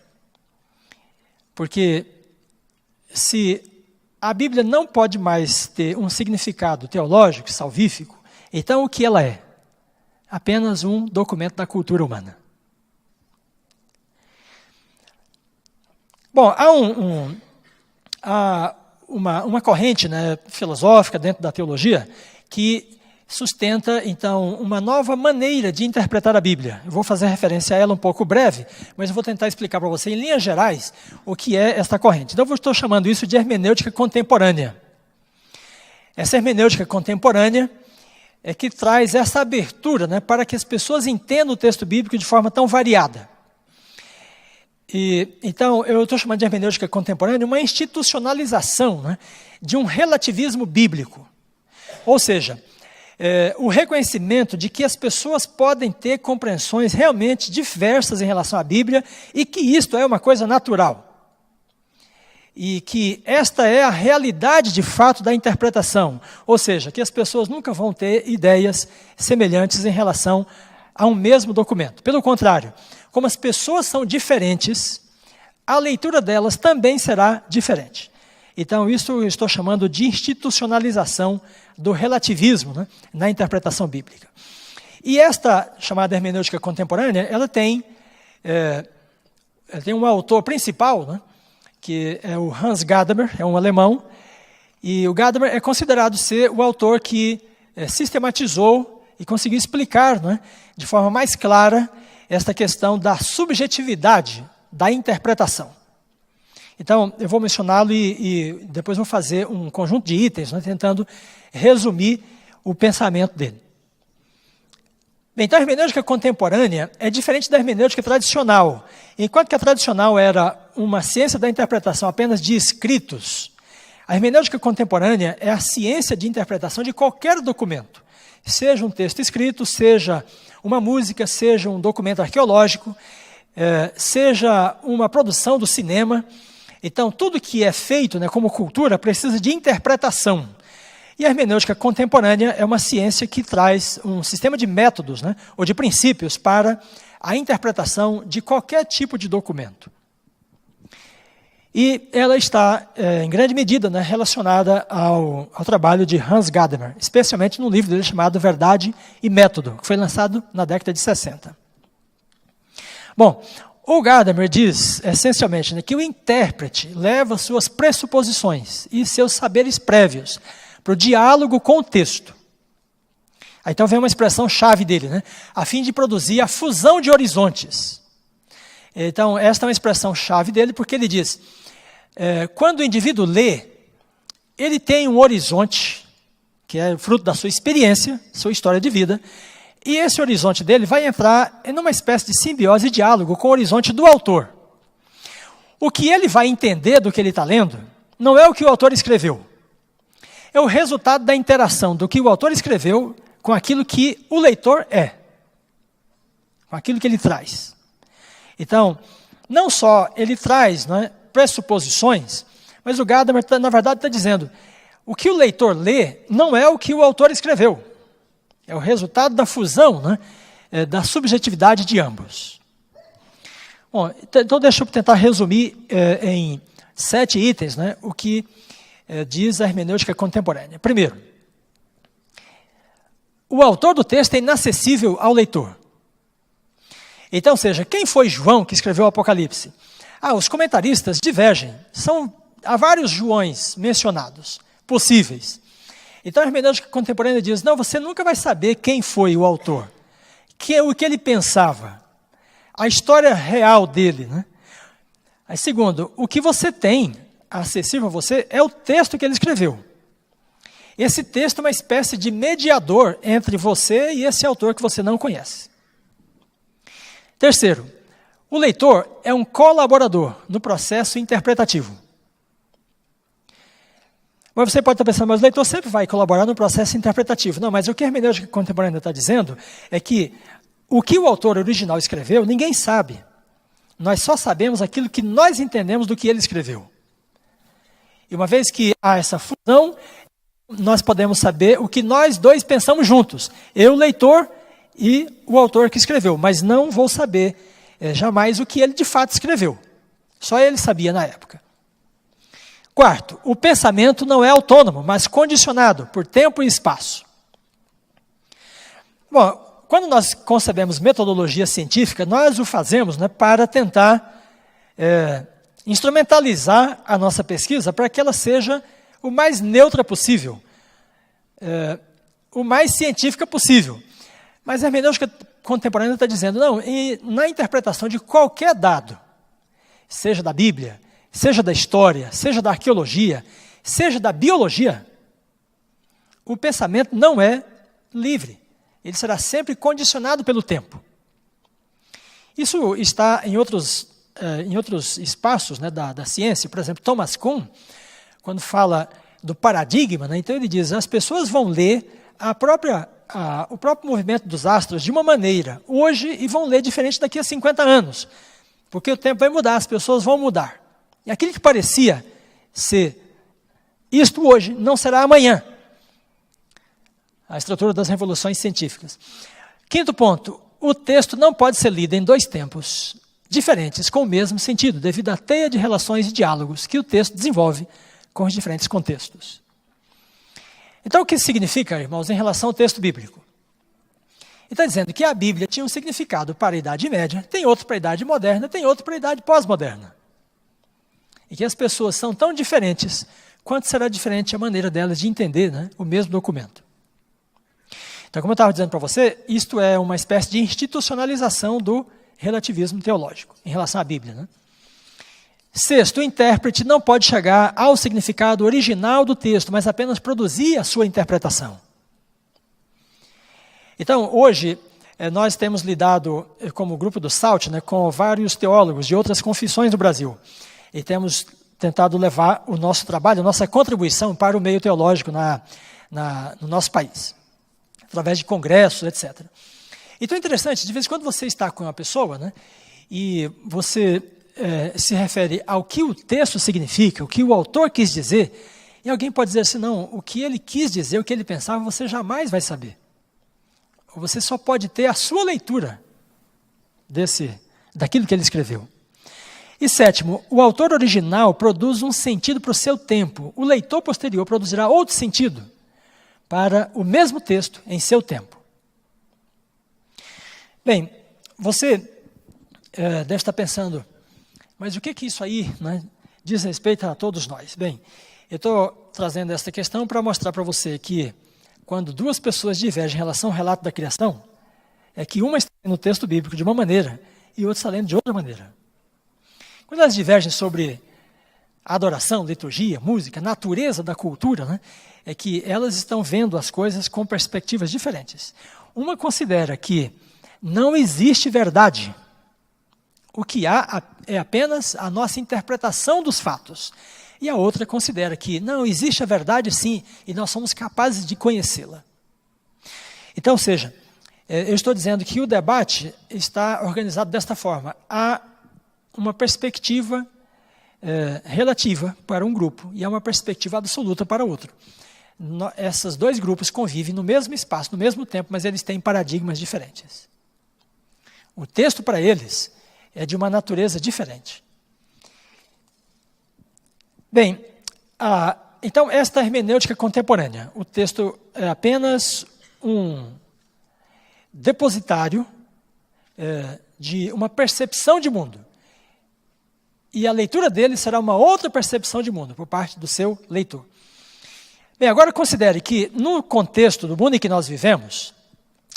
Porque se a Bíblia não pode mais ter um significado teológico, salvífico, então o que ela é? Apenas um documento da cultura humana. Bom, há uma corrente, né, filosófica dentro da teologia que sustenta, então, uma nova maneira de interpretar a Bíblia. Eu vou fazer referência a ela um pouco breve, mas eu vou tentar explicar para você, em linhas gerais, o que é esta corrente. Então, eu estou chamando isso de hermenêutica contemporânea. Essa hermenêutica contemporânea é que traz essa abertura, né, para que as pessoas entendam o texto bíblico de forma tão variada. Então, eu estou chamando de hermenêutica contemporânea uma institucionalização, né, de um relativismo bíblico. Ou seja, o reconhecimento de que as pessoas podem ter compreensões realmente diversas em relação à Bíblia e que isto é uma coisa natural. E que esta é a realidade de fato da interpretação. Ou seja, que as pessoas nunca vão ter ideias semelhantes em relação a um mesmo documento. Pelo contrário, como as pessoas são diferentes, a leitura delas também será diferente. Então, isso eu estou chamando de institucionalização do relativismo, né, na interpretação bíblica. E esta chamada hermenêutica contemporânea, ela tem um autor principal, né, que é o Hans Gadamer, é um alemão, e o Gadamer é considerado ser o autor que sistematizou e conseguiu explicar, né, de forma mais clara esta questão da subjetividade da interpretação. Então, eu vou mencioná-lo e depois vou fazer um conjunto de itens, né, tentando resumir o pensamento dele. Bem, então a hermenêutica contemporânea é diferente da hermenêutica tradicional. Enquanto que a tradicional era uma ciência da interpretação apenas de escritos, a hermenêutica contemporânea é a ciência de interpretação de qualquer documento. Seja um texto escrito, seja uma música, seja um documento arqueológico, seja uma produção do cinema. Então, tudo que é feito, né, como cultura precisa de interpretação. E a hermenêutica contemporânea é uma ciência que traz um sistema de métodos, né, ou de princípios para a interpretação de qualquer tipo de documento. E ela está, em grande medida, né, relacionada ao trabalho de Hans Gadamer, especialmente no livro dele chamado Verdade e Método, que foi lançado na década de 60. Bom, o Gadamer diz, essencialmente, né, que o intérprete leva suas pressuposições e seus saberes prévios para o diálogo com o texto. Aí, então vem uma expressão-chave dele, né, a fim de produzir a fusão de horizontes. Então, esta é uma expressão-chave dele, porque ele diz, quando o indivíduo lê, ele tem um horizonte, que é fruto da sua experiência, sua história de vida, e esse horizonte dele vai entrar em uma espécie de simbiose e diálogo com o horizonte do autor. O que ele vai entender do que ele está lendo não é o que o autor escreveu. É o resultado da interação do que o autor escreveu com aquilo que o leitor é. Com aquilo que ele traz. Então, não só ele traz, né, pressuposições, mas o Gadamer, na verdade, está dizendo, o que o leitor lê não é o que o autor escreveu. É o resultado da fusão, né, da subjetividade de ambos. Bom, então deixa eu tentar resumir em 7 itens, né, o que diz a hermenêutica contemporânea. Primeiro, o autor do texto é inacessível ao leitor. Então, seja, quem foi João que escreveu o Apocalipse? Os comentaristas divergem. Há vários Joões mencionados, possíveis. Então a hermenêutica contemporânea diz, não, você nunca vai saber quem foi o autor, o que ele pensava, a história real dele, né? Aí, segundo, o que você tem acessível a você é o texto que ele escreveu. Esse texto é uma espécie de mediador entre você e esse autor que você não conhece. Terceiro, o leitor é um colaborador no processo interpretativo. Mas você pode estar pensando, mas o leitor sempre vai colaborar no processo interpretativo. Não, mas o que a hermenêutica contemporânea está dizendo é que o que o autor original escreveu, ninguém sabe. Nós só sabemos aquilo que nós entendemos do que ele escreveu. E uma vez que há essa fusão, nós podemos saber o que nós dois pensamos juntos. Eu, leitor, e o autor que escreveu. Mas não vou saber jamais o que ele de fato escreveu. Só ele sabia na época. Quarto, o pensamento não é autônomo, mas condicionado por tempo e espaço. Bom, quando nós concebemos metodologia científica, nós o fazemos, né, para tentar instrumentalizar a nossa pesquisa para que ela seja o mais neutra possível, o mais científica possível. Mas a hermenêutica contemporânea está dizendo, não, na interpretação de qualquer dado, seja da Bíblia, seja da história, seja da arqueologia, seja da biologia, o pensamento não é livre. Ele será sempre condicionado pelo tempo. Isso está em outros espaços, né, da ciência. Por exemplo, Thomas Kuhn, quando fala do paradigma, né, então ele diz, as pessoas vão ler o próprio movimento dos astros de uma maneira hoje e vão ler diferente daqui a 50 anos. Porque o tempo vai mudar, as pessoas vão mudar. E aquilo que parecia ser isto hoje, não será amanhã. A estrutura das revoluções científicas. Quinto ponto, o texto não pode ser lido em dois tempos diferentes, com o mesmo sentido, devido à teia de relações e diálogos que o texto desenvolve com os diferentes contextos. Então, o que isso significa, irmãos, em relação ao texto bíblico? Ele está dizendo que a Bíblia tinha um significado para a Idade Média, tem outro para a Idade Moderna, tem outro para a Idade Pós-Moderna. E que as pessoas são tão diferentes quanto será diferente a maneira delas de entender, né, o mesmo documento. Então, como eu estava dizendo para você, isto é uma espécie de institucionalização do relativismo teológico em relação à Bíblia, né? Sexto, o intérprete não pode chegar ao significado original do texto, mas apenas produzir a sua interpretação. Então, hoje, nós temos lidado, como grupo do SALT, né, com vários teólogos de outras confissões do Brasil. E temos tentado levar o nosso trabalho, a nossa contribuição para o meio teológico no nosso país, através de congressos, etc. Então é interessante, de vez em quando você está com uma pessoa, né, e você se refere ao que o texto significa, o que o autor quis dizer, e alguém pode dizer assim, não, o que ele quis dizer, o que ele pensava, você jamais vai saber. Você só pode ter a sua leitura daquilo que ele escreveu. E sétimo, o autor original produz um sentido para o seu tempo. O leitor posterior produzirá outro sentido para o mesmo texto em seu tempo. Bem, você deve estar pensando, mas o que isso aí, né, diz respeito a todos nós? Bem, eu estou trazendo esta questão para mostrar para você que quando duas pessoas divergem em relação ao relato da criação, é que uma está lendo o texto bíblico de uma maneira e outra está lendo de outra maneira. Quando elas divergem sobre adoração, liturgia, música, natureza da cultura, né, é que elas estão vendo as coisas com perspectivas diferentes. Uma considera que não existe verdade. O que há é apenas a nossa interpretação dos fatos. E a outra considera que não, existe a verdade sim, e nós somos capazes de conhecê-la. Então, ou seja, eu estou dizendo que o debate está organizado desta forma. Há uma perspectiva relativa para um grupo e há uma perspectiva absoluta para outro. Esses dois grupos convivem no mesmo espaço, no mesmo tempo, mas eles têm paradigmas diferentes. O texto para eles é de uma natureza diferente. Bem, então esta hermenêutica contemporânea, o texto é apenas um depositário de uma percepção de mundo. e a leitura dele será uma outra percepção de mundo por parte do seu leitor. Bem, agora considere que no contexto do mundo em que nós vivemos,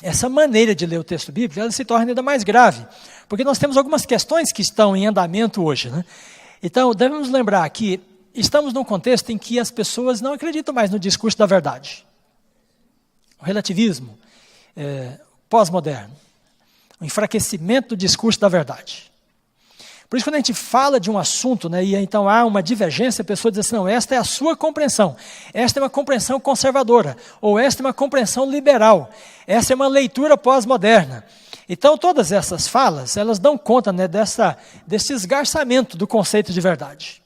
essa maneira de ler o texto bíblico, ela se torna ainda mais grave, porque nós temos algumas questões que estão em andamento hoje, né? Então, devemos lembrar que estamos num contexto em que as pessoas não acreditam mais no discurso da verdade. O relativismo pós-moderno, o enfraquecimento do discurso da verdade. Por isso, quando a gente fala de um assunto, né, e então há uma divergência, a pessoa diz assim, não, esta é a sua compreensão, esta é uma compreensão conservadora, ou esta é uma compreensão liberal, esta é uma leitura pós-moderna. Então, todas essas falas, elas dão conta, né, desse esgarçamento do conceito de verdade.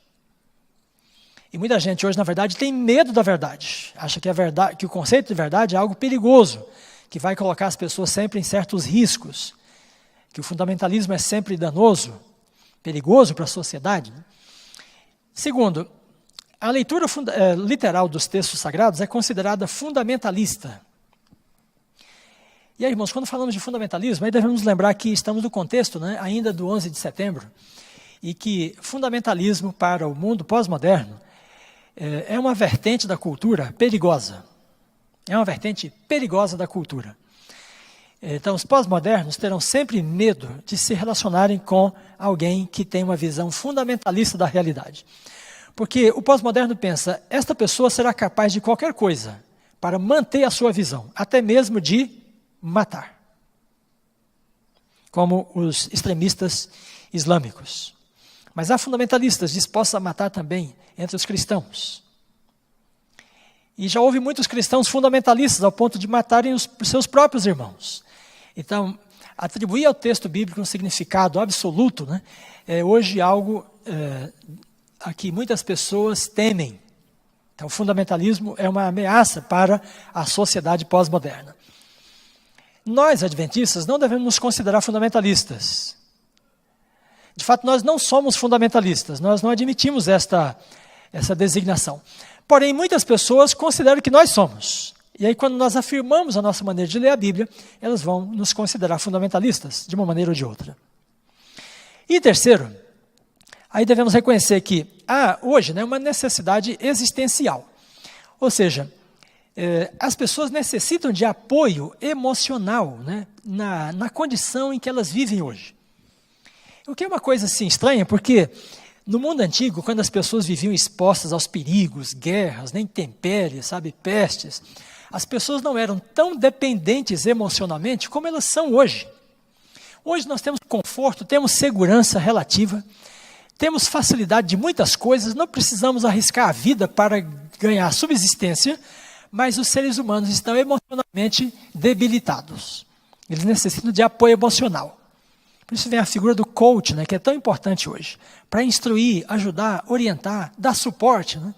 E muita gente hoje, na verdade, tem medo da verdade, acha que, que o conceito de verdade é algo perigoso, que vai colocar as pessoas sempre em certos riscos, que o fundamentalismo é sempre danoso, perigoso para a sociedade. Segundo, a leitura literal dos textos sagrados é considerada fundamentalista. E aí, irmãos, quando falamos de fundamentalismo, aí devemos lembrar que estamos no contexto, né, ainda do 11 de setembro, e que fundamentalismo para o mundo pós-moderno é uma vertente da cultura perigosa. É uma vertente perigosa da cultura. Então, os pós-modernos terão sempre medo de se relacionarem com alguém que tem uma visão fundamentalista da realidade. Porque o pós-moderno pensa, esta pessoa será capaz de qualquer coisa para manter a sua visão, até mesmo de matar. Como os extremistas islâmicos. Mas há fundamentalistas dispostos a matar também entre os cristãos. E já houve muitos cristãos fundamentalistas ao ponto de matarem os seus próprios irmãos. Então, atribuir ao texto bíblico um significado absoluto, né, é hoje algo a que muitas pessoas temem. Então, o fundamentalismo é uma ameaça para a sociedade pós-moderna. Nós, adventistas, não devemos nos considerar fundamentalistas. De fato, nós não somos fundamentalistas, nós não admitimos essa designação. Porém, muitas pessoas consideram que nós somos. E aí, quando nós afirmamos a nossa maneira de ler a Bíblia, elas vão nos considerar fundamentalistas, de uma maneira ou de outra. E terceiro, aí devemos reconhecer que há hoje, né, uma necessidade existencial. Ou seja, as pessoas necessitam de apoio emocional, né, na condição em que elas vivem hoje. O que é uma coisa assim estranha, porque no mundo antigo, quando as pessoas viviam expostas aos perigos, guerras, intempéries, pestes, as pessoas não eram tão dependentes emocionalmente como elas são hoje. Hoje nós temos conforto, temos segurança relativa, temos facilidade de muitas coisas, não precisamos arriscar a vida para ganhar subsistência, mas os seres humanos estão emocionalmente debilitados. Eles necessitam de apoio emocional. Por isso vem a figura do coach, né, que é tão importante hoje, para instruir, ajudar, orientar, dar suporte. Né?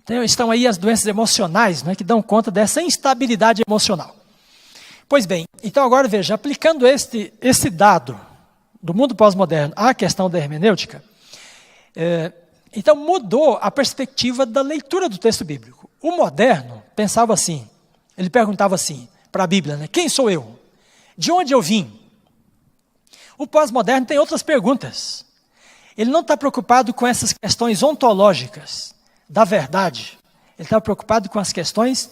Então, estão aí as doenças emocionais, né, que dão conta dessa instabilidade emocional. Pois bem, então agora veja, aplicando esse dado do mundo pós-moderno à questão da hermenêutica, então mudou a perspectiva da leitura do texto bíblico. O moderno pensava assim, ele perguntava assim para a Bíblia, né, quem sou eu? De onde eu vim? O pós-moderno tem outras perguntas. Ele não está preocupado com essas questões ontológicas da verdade. Ele está preocupado com as questões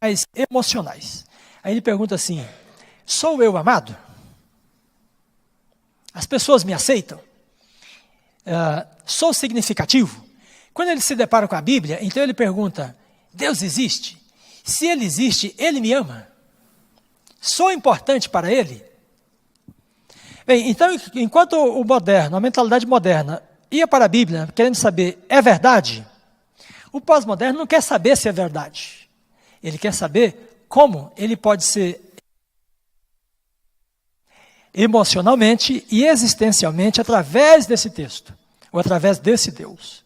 mais emocionais. Aí ele pergunta assim, sou eu amado? As pessoas me aceitam? Sou significativo? Quando ele se depara com a Bíblia, então ele pergunta, Deus existe? Se Ele existe, Ele me ama? Sou importante para Ele? Bem, então, enquanto o moderno, a mentalidade moderna, ia para a Bíblia querendo saber, é verdade? O pós-moderno não quer saber se é verdade. Ele quer saber como ele pode ser emocionalmente e existencialmente através desse texto, ou através desse Deus.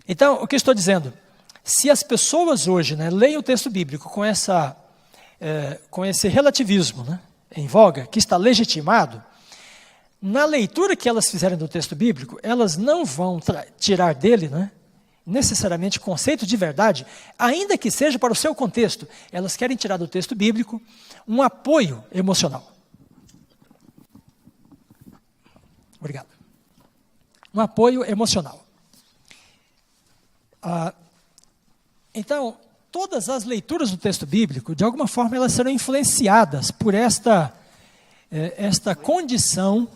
Então, o que eu estou dizendo? Se as pessoas hoje, né, leem o texto bíblico com esse relativismo, né, em voga, que está legitimado, na leitura que elas fizerem do texto bíblico, elas não vão tirar dele, né, necessariamente conceito de verdade, ainda que seja para o seu contexto. Elas querem tirar do texto bíblico um apoio emocional. Obrigado. Um apoio emocional. Então, todas as leituras do texto bíblico, de alguma forma, elas serão influenciadas por esta condição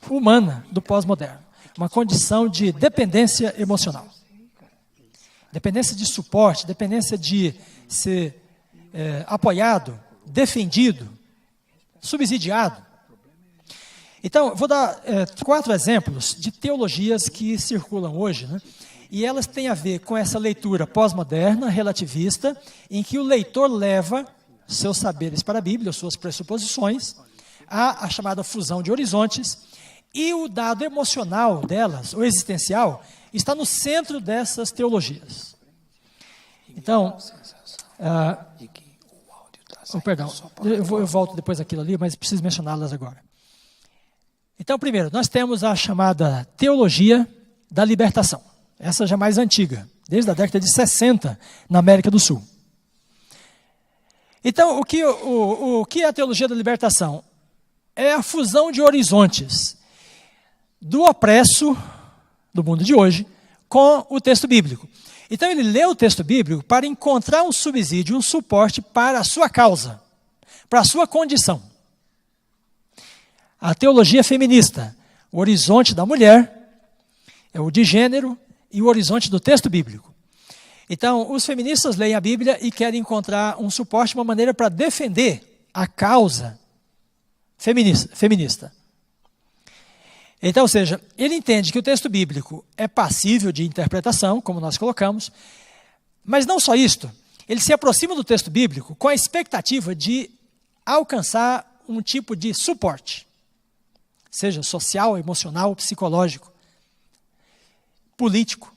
humana do pós-moderno. Uma condição de dependência emocional. Dependência de suporte, dependência de ser apoiado, defendido, subsidiado. Então, vou dar 4 exemplos de teologias que circulam hoje, né? E elas têm a ver com essa leitura pós-moderna, relativista, em que o leitor leva seus saberes para a Bíblia, suas pressuposições, a chamada fusão de horizontes, e o dado emocional delas, o existencial, está no centro dessas teologias. Então, perdão, eu volto depois daquilo ali, mas preciso mencioná-las agora. Então, primeiro, nós temos a chamada teologia da libertação. Essa já é mais antiga, desde a década de 60, na América do Sul. Então, o que é a teologia da libertação? É a fusão de horizontes do opresso do mundo de hoje com o texto bíblico. Então, ele lê o texto bíblico para encontrar um subsídio, um suporte para a sua causa, para a sua condição. A teologia feminista, o horizonte da mulher, é o de gênero e o horizonte do texto bíblico. Então, os feministas leem a Bíblia e querem encontrar um suporte, uma maneira para defender a causa feminista. Então, ou seja, ele entende que o texto bíblico é passível de interpretação, como nós colocamos, mas não só isto, ele se aproxima do texto bíblico com a expectativa de alcançar um tipo de suporte, seja social, emocional, psicológico, político.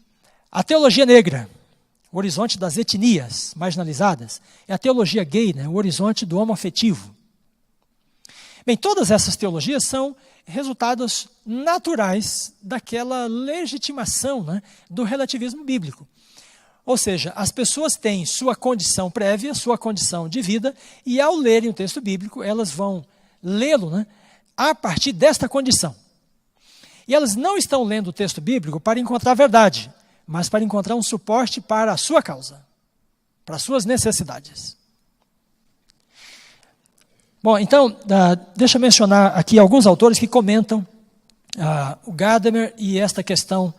A teologia negra, o horizonte das etnias marginalizadas, é a teologia gay, né, o horizonte do homoafetivo. Bem, todas essas teologias são resultados naturais daquela legitimação, né, do relativismo bíblico. Ou seja, as pessoas têm sua condição prévia, sua condição de vida, e ao lerem o texto bíblico, elas vão lê-lo, né, a partir desta condição. E elas não estão lendo o texto bíblico para encontrar a verdade, mas para encontrar um suporte para a sua causa, para as suas necessidades. Bom, então, deixa eu mencionar aqui alguns autores que comentam o Gadamer e esta questão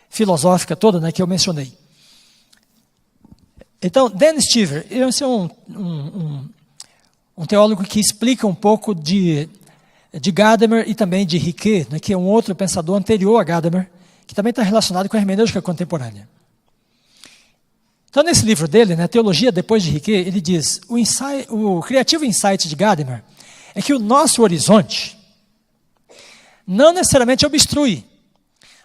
filosófica toda, né, que eu mencionei. Então, Dan Stiver, esse é um teólogo que explica um pouco de Gadamer e também de Riquet, né, que é um outro pensador anterior a Gadamer, que também está relacionado com a hermenêutica contemporânea. Então, nesse livro dele, né, Teologia Depois de Riquet, ele diz, o criativo insight de Gadamer é que o nosso horizonte não necessariamente obstrui.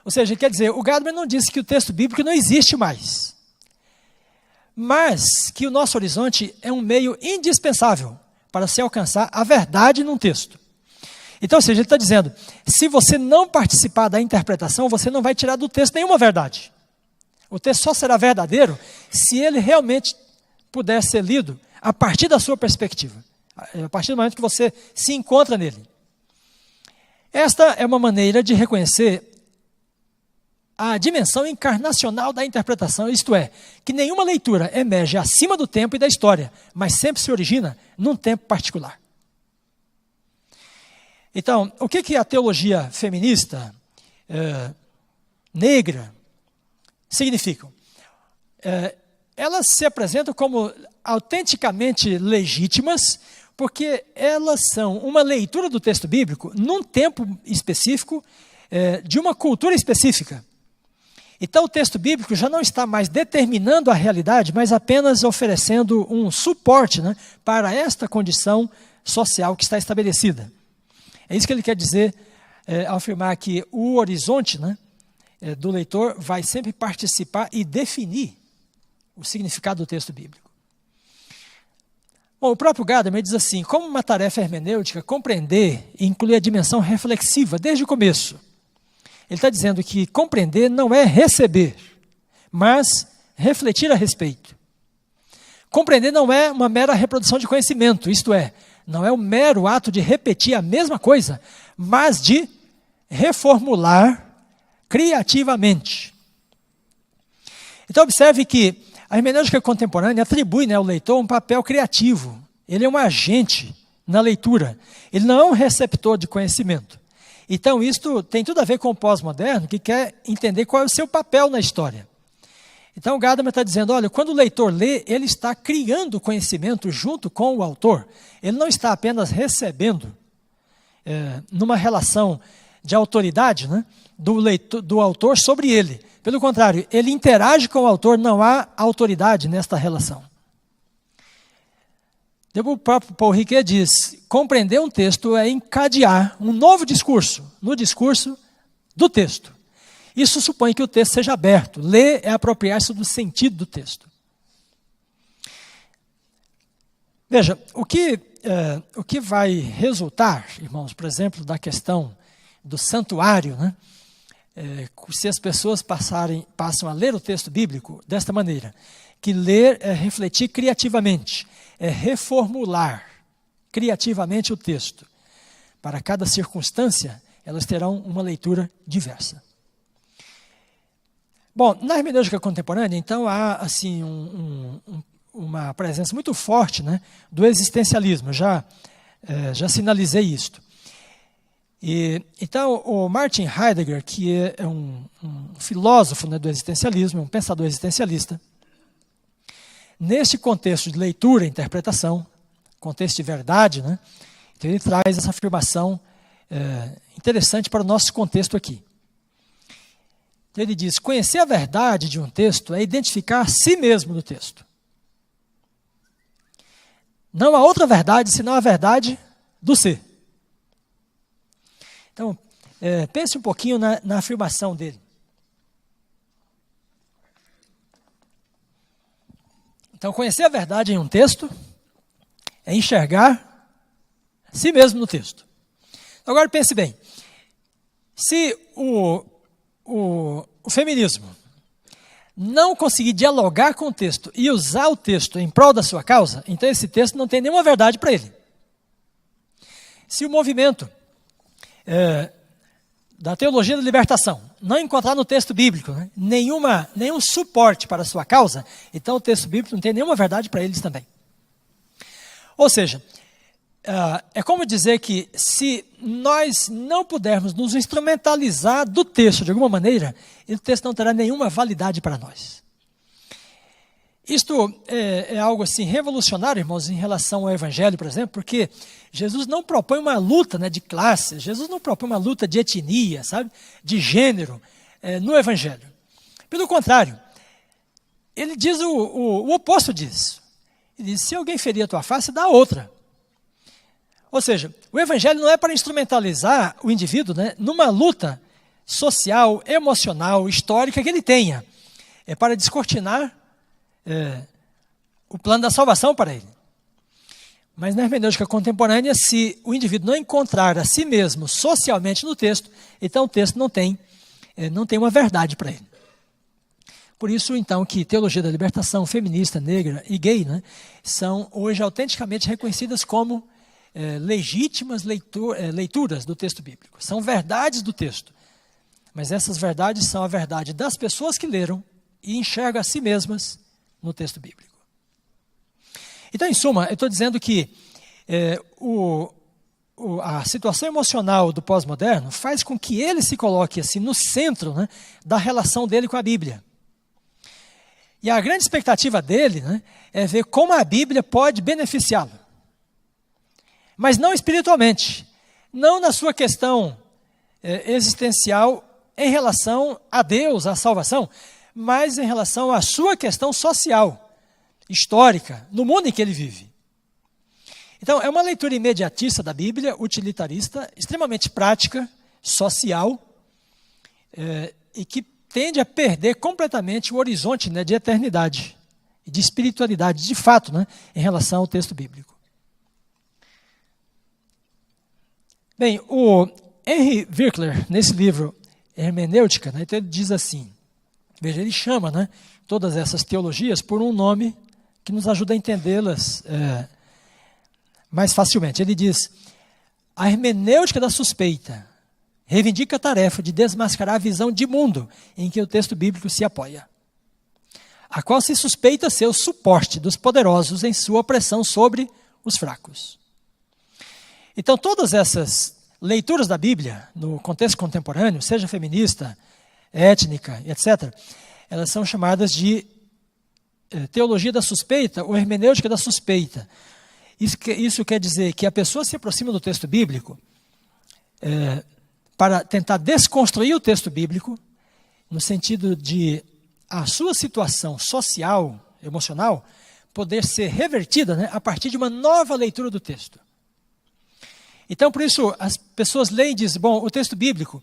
Ou seja, quer dizer, o Gadamer não disse que o texto bíblico não existe mais, mas que o nosso horizonte é um meio indispensável para se alcançar a verdade num texto. Então, ou seja, ele está dizendo, se você não participar da interpretação, você não vai tirar do texto nenhuma verdade. O texto só será verdadeiro se ele realmente puder ser lido a partir da sua perspectiva, a partir do momento que você se encontra nele. Esta é uma maneira de reconhecer a dimensão encarnacional da interpretação, isto é, que nenhuma leitura emerge acima do tempo e da história, mas sempre se origina num tempo particular. Então, o que a teologia feminista, negra, significam? Elas se apresentam como autenticamente legítimas, porque elas são uma leitura do texto bíblico num tempo específico, de uma cultura específica. Então o texto bíblico já não está mais determinando a realidade, mas apenas oferecendo um suporte, né, para esta condição social que está estabelecida. É isso que ele quer dizer ao afirmar que o horizonte, né, do leitor vai sempre participar e definir o significado do texto bíblico. Bom, o próprio Gadamer diz assim, como uma tarefa hermenêutica, compreender e incluir a dimensão reflexiva desde o começo. Ele está dizendo que compreender não é receber, mas refletir a respeito. Compreender não é uma mera reprodução de conhecimento, isto é, Não é o mero ato de repetir a mesma coisa, mas de reformular criativamente. Então observe que a hermenêutica contemporânea atribui, ao leitor um papel criativo. Ele é um agente na leitura. Ele não é um receptor de conhecimento. Então isto tem tudo a ver com o pós-moderno, que quer entender qual é o seu papel na história. Então Gadamer está dizendo, olha, quando o leitor lê, ele está criando conhecimento junto com o autor. Ele não está apenas recebendo, numa relação de autoridade, do autor sobre ele. Pelo contrário, ele interage com o autor, não há autoridade nesta relação. O próprio Paul Ricoeur diz, compreender um texto é encadear um novo discurso, no discurso do texto. Isso supõe que o texto seja aberto. Ler é apropriar-se do sentido do texto. Veja, o que vai resultar, irmãos, por exemplo, da questão do santuário, se as pessoas passam a ler o texto bíblico desta maneira, que ler é refletir criativamente, é reformular criativamente o texto. Para cada circunstância, elas terão uma leitura diversa. Bom, na hermenêutica contemporânea, então, há assim, uma presença muito forte do existencialismo. Já sinalizei isto. Então, o Martin Heidegger, que é um filósofo do existencialismo, um pensador existencialista, neste contexto de leitura e interpretação, contexto de verdade, então ele traz essa afirmação interessante para o nosso contexto aqui. Então ele diz, conhecer a verdade de um texto é identificar a si mesmo no texto. Não há outra verdade senão a verdade do ser. Então, pense um pouquinho na afirmação dele. Então, conhecer a verdade em um texto é enxergar a si mesmo no texto. Agora, pense bem. Se o feminismo não conseguir dialogar com o texto e usar o texto em prol da sua causa, então esse texto não tem nenhuma verdade para ele. Se o movimento da teologia da libertação não encontrar no texto bíblico nenhum suporte para a sua causa, então o texto bíblico não tem nenhuma verdade para eles também. Ou seja, é como dizer que se nós não pudermos nos instrumentalizar do texto de alguma maneira, o texto não terá nenhuma validade para nós. Isto é algo assim revolucionário, irmãos, em relação ao Evangelho, por exemplo, porque Jesus não propõe uma luta de classes, Jesus não propõe uma luta de etnia, de gênero no Evangelho. Pelo contrário, ele diz o oposto disso. Ele diz, se alguém ferir a tua face, dá outra. Ou seja, o Evangelho não é para instrumentalizar o indivíduo numa luta social, emocional, histórica que ele tenha. É para descortinar o plano da salvação para ele. Mas na hermenêutica contemporânea, se o indivíduo não encontrar a si mesmo socialmente no texto, então o texto não tem uma verdade para ele. Por isso, então, que teologia da libertação feminista, negra e gay são hoje autenticamente reconhecidas como legítimas leituras do texto bíblico. São verdades do texto. Mas essas verdades são a verdade das pessoas que leram e enxergam a si mesmas no texto bíblico. Então, em suma, eu estou dizendo que a situação emocional do pós-moderno faz com que ele se coloque assim no centro da relação dele com a Bíblia. E a grande expectativa dele é ver como a Bíblia pode beneficiá-lo. Mas não espiritualmente, não na sua questão existencial em relação a Deus, à salvação, mas em relação à sua questão social, histórica, no mundo em que ele vive. Então, é uma leitura imediatista da Bíblia, utilitarista, extremamente prática, social, e que tende a perder completamente o horizonte de eternidade e de espiritualidade, de fato, em relação ao texto bíblico. Bem, o Henry Virkler, nesse livro Hermenêutica, então ele diz assim, veja, ele chama todas essas teologias por um nome que nos ajuda a entendê-las mais facilmente. Ele diz: a hermenêutica da suspeita reivindica a tarefa de desmascarar a visão de mundo em que o texto bíblico se apoia, a qual se suspeita ser o suporte dos poderosos em sua opressão sobre os fracos. Então, todas essas leituras da Bíblia, no contexto contemporâneo, seja feminista, étnica, etc., elas são chamadas de teologia da suspeita ou hermenêutica da suspeita. Isso quer dizer que a pessoa se aproxima do texto bíblico para tentar desconstruir o texto bíblico, no sentido de a sua situação social, emocional, poder ser revertida, né, a partir de uma nova leitura do texto. Então, por isso, as pessoas leem e dizem, bom, o texto bíblico,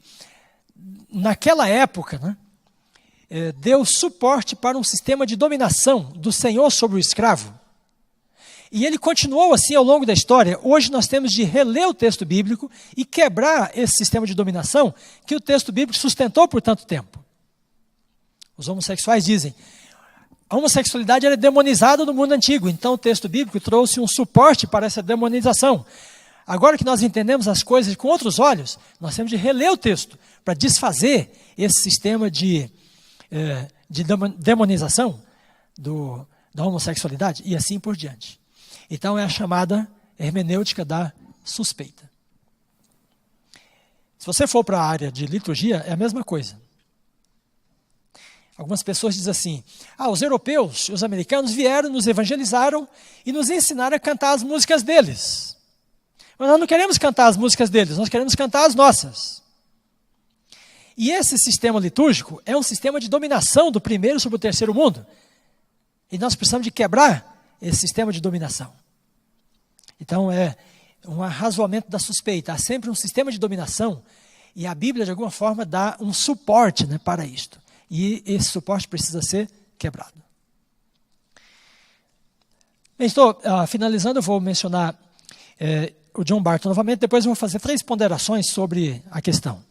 naquela época, né, deu suporte para um sistema de dominação do senhor sobre o escravo. E ele continuou assim ao longo da história. Hoje nós temos de reler o texto bíblico e quebrar esse sistema de dominação que o texto bíblico sustentou por tanto tempo. Os homossexuais dizem, a homossexualidade era demonizada no mundo antigo, então o texto bíblico trouxe um suporte para essa demonização. Agora que nós entendemos as coisas com outros olhos, nós temos de reler o texto para desfazer esse sistema de demonização da homossexualidade e assim por diante. Então é a chamada hermenêutica da suspeita. Se você for para a área de liturgia, é a mesma coisa. Algumas pessoas dizem assim, os europeus, os americanos vieram, nos evangelizaram e nos ensinaram a cantar as músicas deles. Mas nós não queremos cantar as músicas deles, nós queremos cantar as nossas. E esse sistema litúrgico é um sistema de dominação do primeiro sobre o terceiro mundo. E nós precisamos de quebrar esse sistema de dominação. Então é um arrazoamento da suspeita. Há sempre um sistema de dominação e a Bíblia, de alguma forma, dá um suporte, né, para isto. E esse suporte precisa ser quebrado. Bem, estou finalizando, eu vou mencionar o John Barton novamente, depois eu vou fazer 3 ponderações sobre a questão.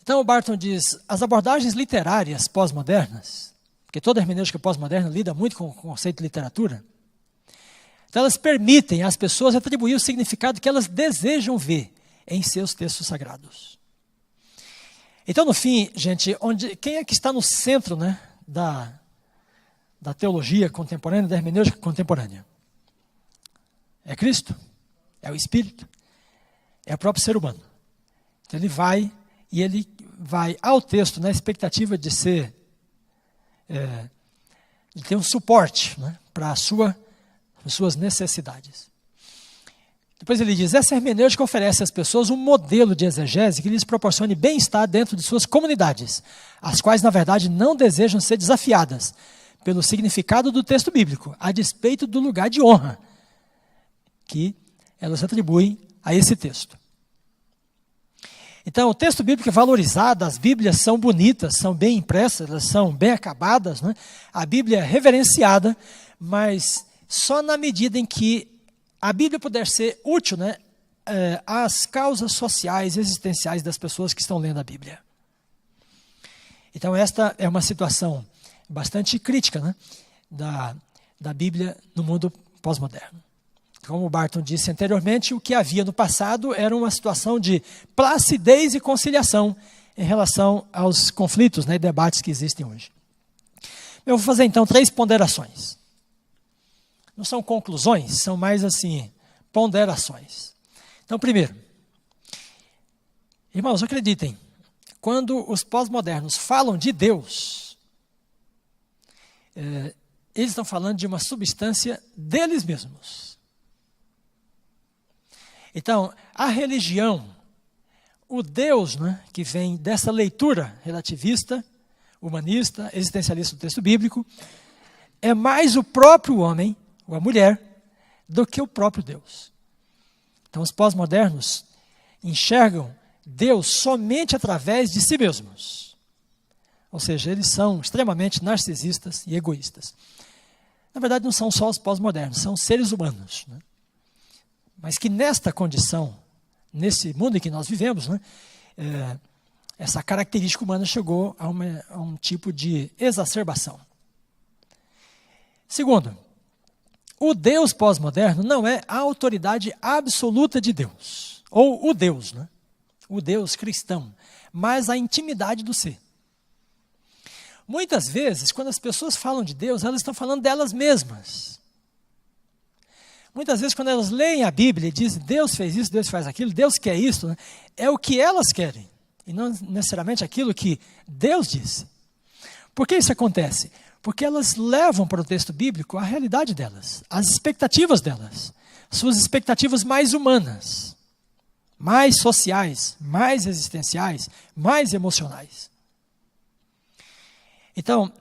Então o Barton diz, as abordagens literárias pós-modernas, porque toda hermenêutica pós-moderna lida muito com o conceito de literatura, então elas permitem às pessoas atribuir o significado que elas desejam ver em seus textos sagrados. Então, no fim, gente, quem é que está no centro, né, da teologia contemporânea, da hermenêutica contemporânea? É Cristo, é o Espírito, é o próprio ser humano. Então ele vai ao texto na expectativa de ter um suporte, né, para as suas necessidades. Depois ele diz, essa hermenêutica oferece às pessoas um modelo de exegese que lhes proporcione bem-estar dentro de suas comunidades, as quais, na verdade, não desejam ser desafiadas pelo significado do texto bíblico, a despeito do lugar de honra que elas atribuem a esse texto. Então, o texto bíblico é valorizado, as Bíblias são bonitas, são bem impressas, elas são bem acabadas, né? A Bíblia é reverenciada, mas só na medida em que a Bíblia puder ser útil, né, às causas sociais, existenciais das pessoas que estão lendo a Bíblia. Então, esta é uma situação bastante crítica, né, da Bíblia no mundo pós-moderno. Como o Barton disse anteriormente, o que havia no passado era uma situação de placidez e conciliação em relação aos conflitos, né, e debates que existem hoje. Eu vou fazer então 3 ponderações. Não são conclusões, são mais assim, ponderações. Então, primeiro, irmãos, acreditem, quando os pós-modernos falam de Deus, eles estão falando de uma substância deles mesmos. Então, a religião, o Deus, né, que vem dessa leitura relativista, humanista, existencialista do texto bíblico, é mais o próprio homem, ou a mulher, do que o próprio Deus. Então, os pós-modernos enxergam Deus somente através de si mesmos. Ou seja, eles são extremamente narcisistas e egoístas. Na verdade, não são só os pós-modernos, são seres humanos, né? Mas que nesta condição, nesse mundo em que nós vivemos, né, essa característica humana chegou a um tipo de exacerbação. Segundo, o Deus pós-moderno não é a autoridade absoluta de Deus, ou o Deus, né? O Deus cristão, mas a intimidade do ser. Muitas vezes, quando as pessoas falam de Deus, elas estão falando delas mesmas. Muitas vezes, quando elas leem a Bíblia e dizem, Deus fez isso, Deus faz aquilo, Deus quer isso, né? É o que elas querem, e não necessariamente aquilo que Deus disse. Por que isso acontece? Porque elas levam para o texto bíblico a realidade delas, as expectativas delas, suas expectativas mais humanas, mais sociais, mais existenciais, mais emocionais. Então,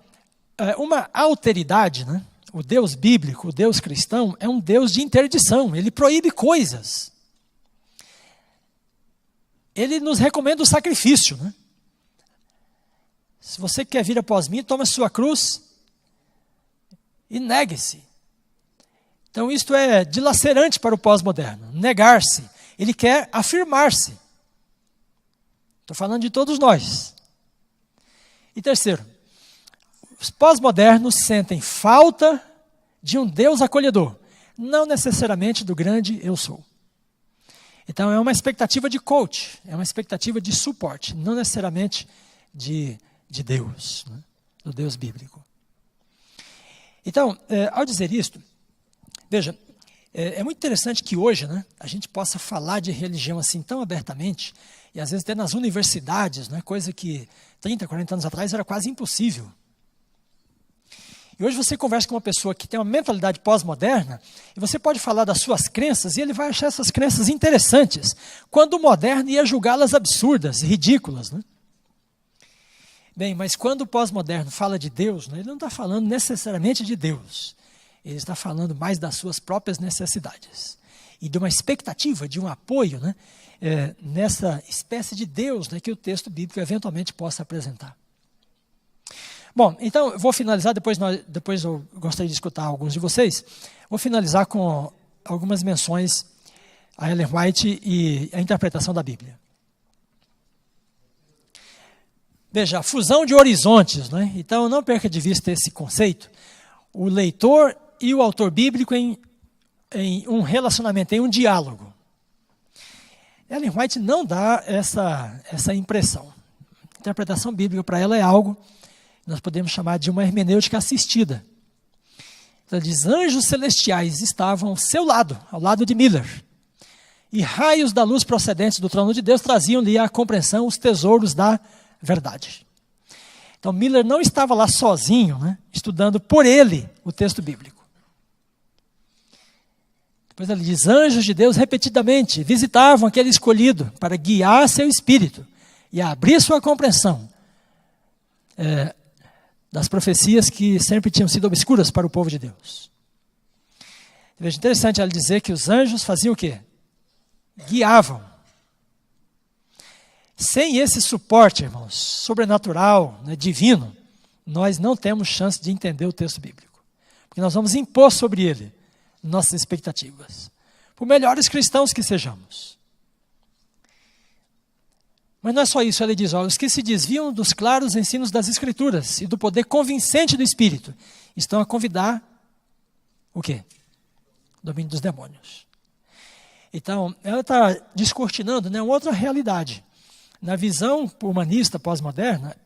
uma alteridade, né? O Deus bíblico, o Deus cristão, é um Deus de interdição, ele proíbe coisas. Ele nos recomenda o sacrifício, né? Se você quer vir após mim, tome a sua cruz e negue-se. Então, isto é dilacerante para o pós-moderno, negar-se. Ele quer afirmar-se. Estou falando de todos nós. E terceiro, os pós-modernos sentem falta de um Deus acolhedor, não necessariamente do grande eu sou. Então, é uma expectativa de coach, é uma expectativa de suporte, não necessariamente de Deus, né? Do Deus bíblico. Então, ao dizer isto, veja, é muito interessante que hoje, né, a gente possa falar de religião assim tão abertamente, e às vezes até nas universidades, né, coisa que 30, 40 anos atrás era quase impossível. E hoje você conversa com uma pessoa que tem uma mentalidade pós-moderna, e você pode falar das suas crenças, e ele vai achar essas crenças interessantes, quando o moderno ia julgá-las absurdas, ridículas, né? Bem, mas quando o pós-moderno fala de Deus, né, ele não está falando necessariamente de Deus. Ele está falando mais das suas próprias necessidades. E de uma expectativa, de um apoio, né, nessa espécie de Deus, né, que o texto bíblico eventualmente possa apresentar. Bom, então eu vou finalizar, depois eu gostaria de escutar alguns de vocês. Vou finalizar com algumas menções a Ellen White e a interpretação da Bíblia. Veja, a fusão de horizontes, né? Então não perca de vista esse conceito. O leitor e o autor bíblico em um relacionamento, em um diálogo. Ellen White não dá essa impressão. A interpretação bíblica para ela é algo que nós podemos chamar de uma hermenêutica assistida. Ela diz, anjos celestiais estavam ao seu lado, ao lado de Miller. E raios da luz procedentes do trono de Deus traziam-lhe à compreensão os tesouros da verdade. Então, Miller não estava lá sozinho, né, estudando por ele o texto bíblico. Depois ele diz, anjos de Deus repetidamente visitavam aquele escolhido para guiar seu espírito e abrir sua compreensão das profecias que sempre tinham sido obscuras para o povo de Deus. Veja, interessante ela dizer que os anjos faziam o quê? Guiavam. Sem esse suporte, irmãos, sobrenatural, né, divino, nós não temos chance de entender o texto bíblico. Porque nós vamos impor sobre ele nossas expectativas. Por melhores cristãos que sejamos. Mas não é só isso, ele diz, os que se desviam dos claros ensinos das Escrituras e do poder convincente do Espírito, estão a convidar o quê? O domínio dos demônios. Então, ela está descortinando, né, uma outra realidade. Na visão humanista pós-moderna,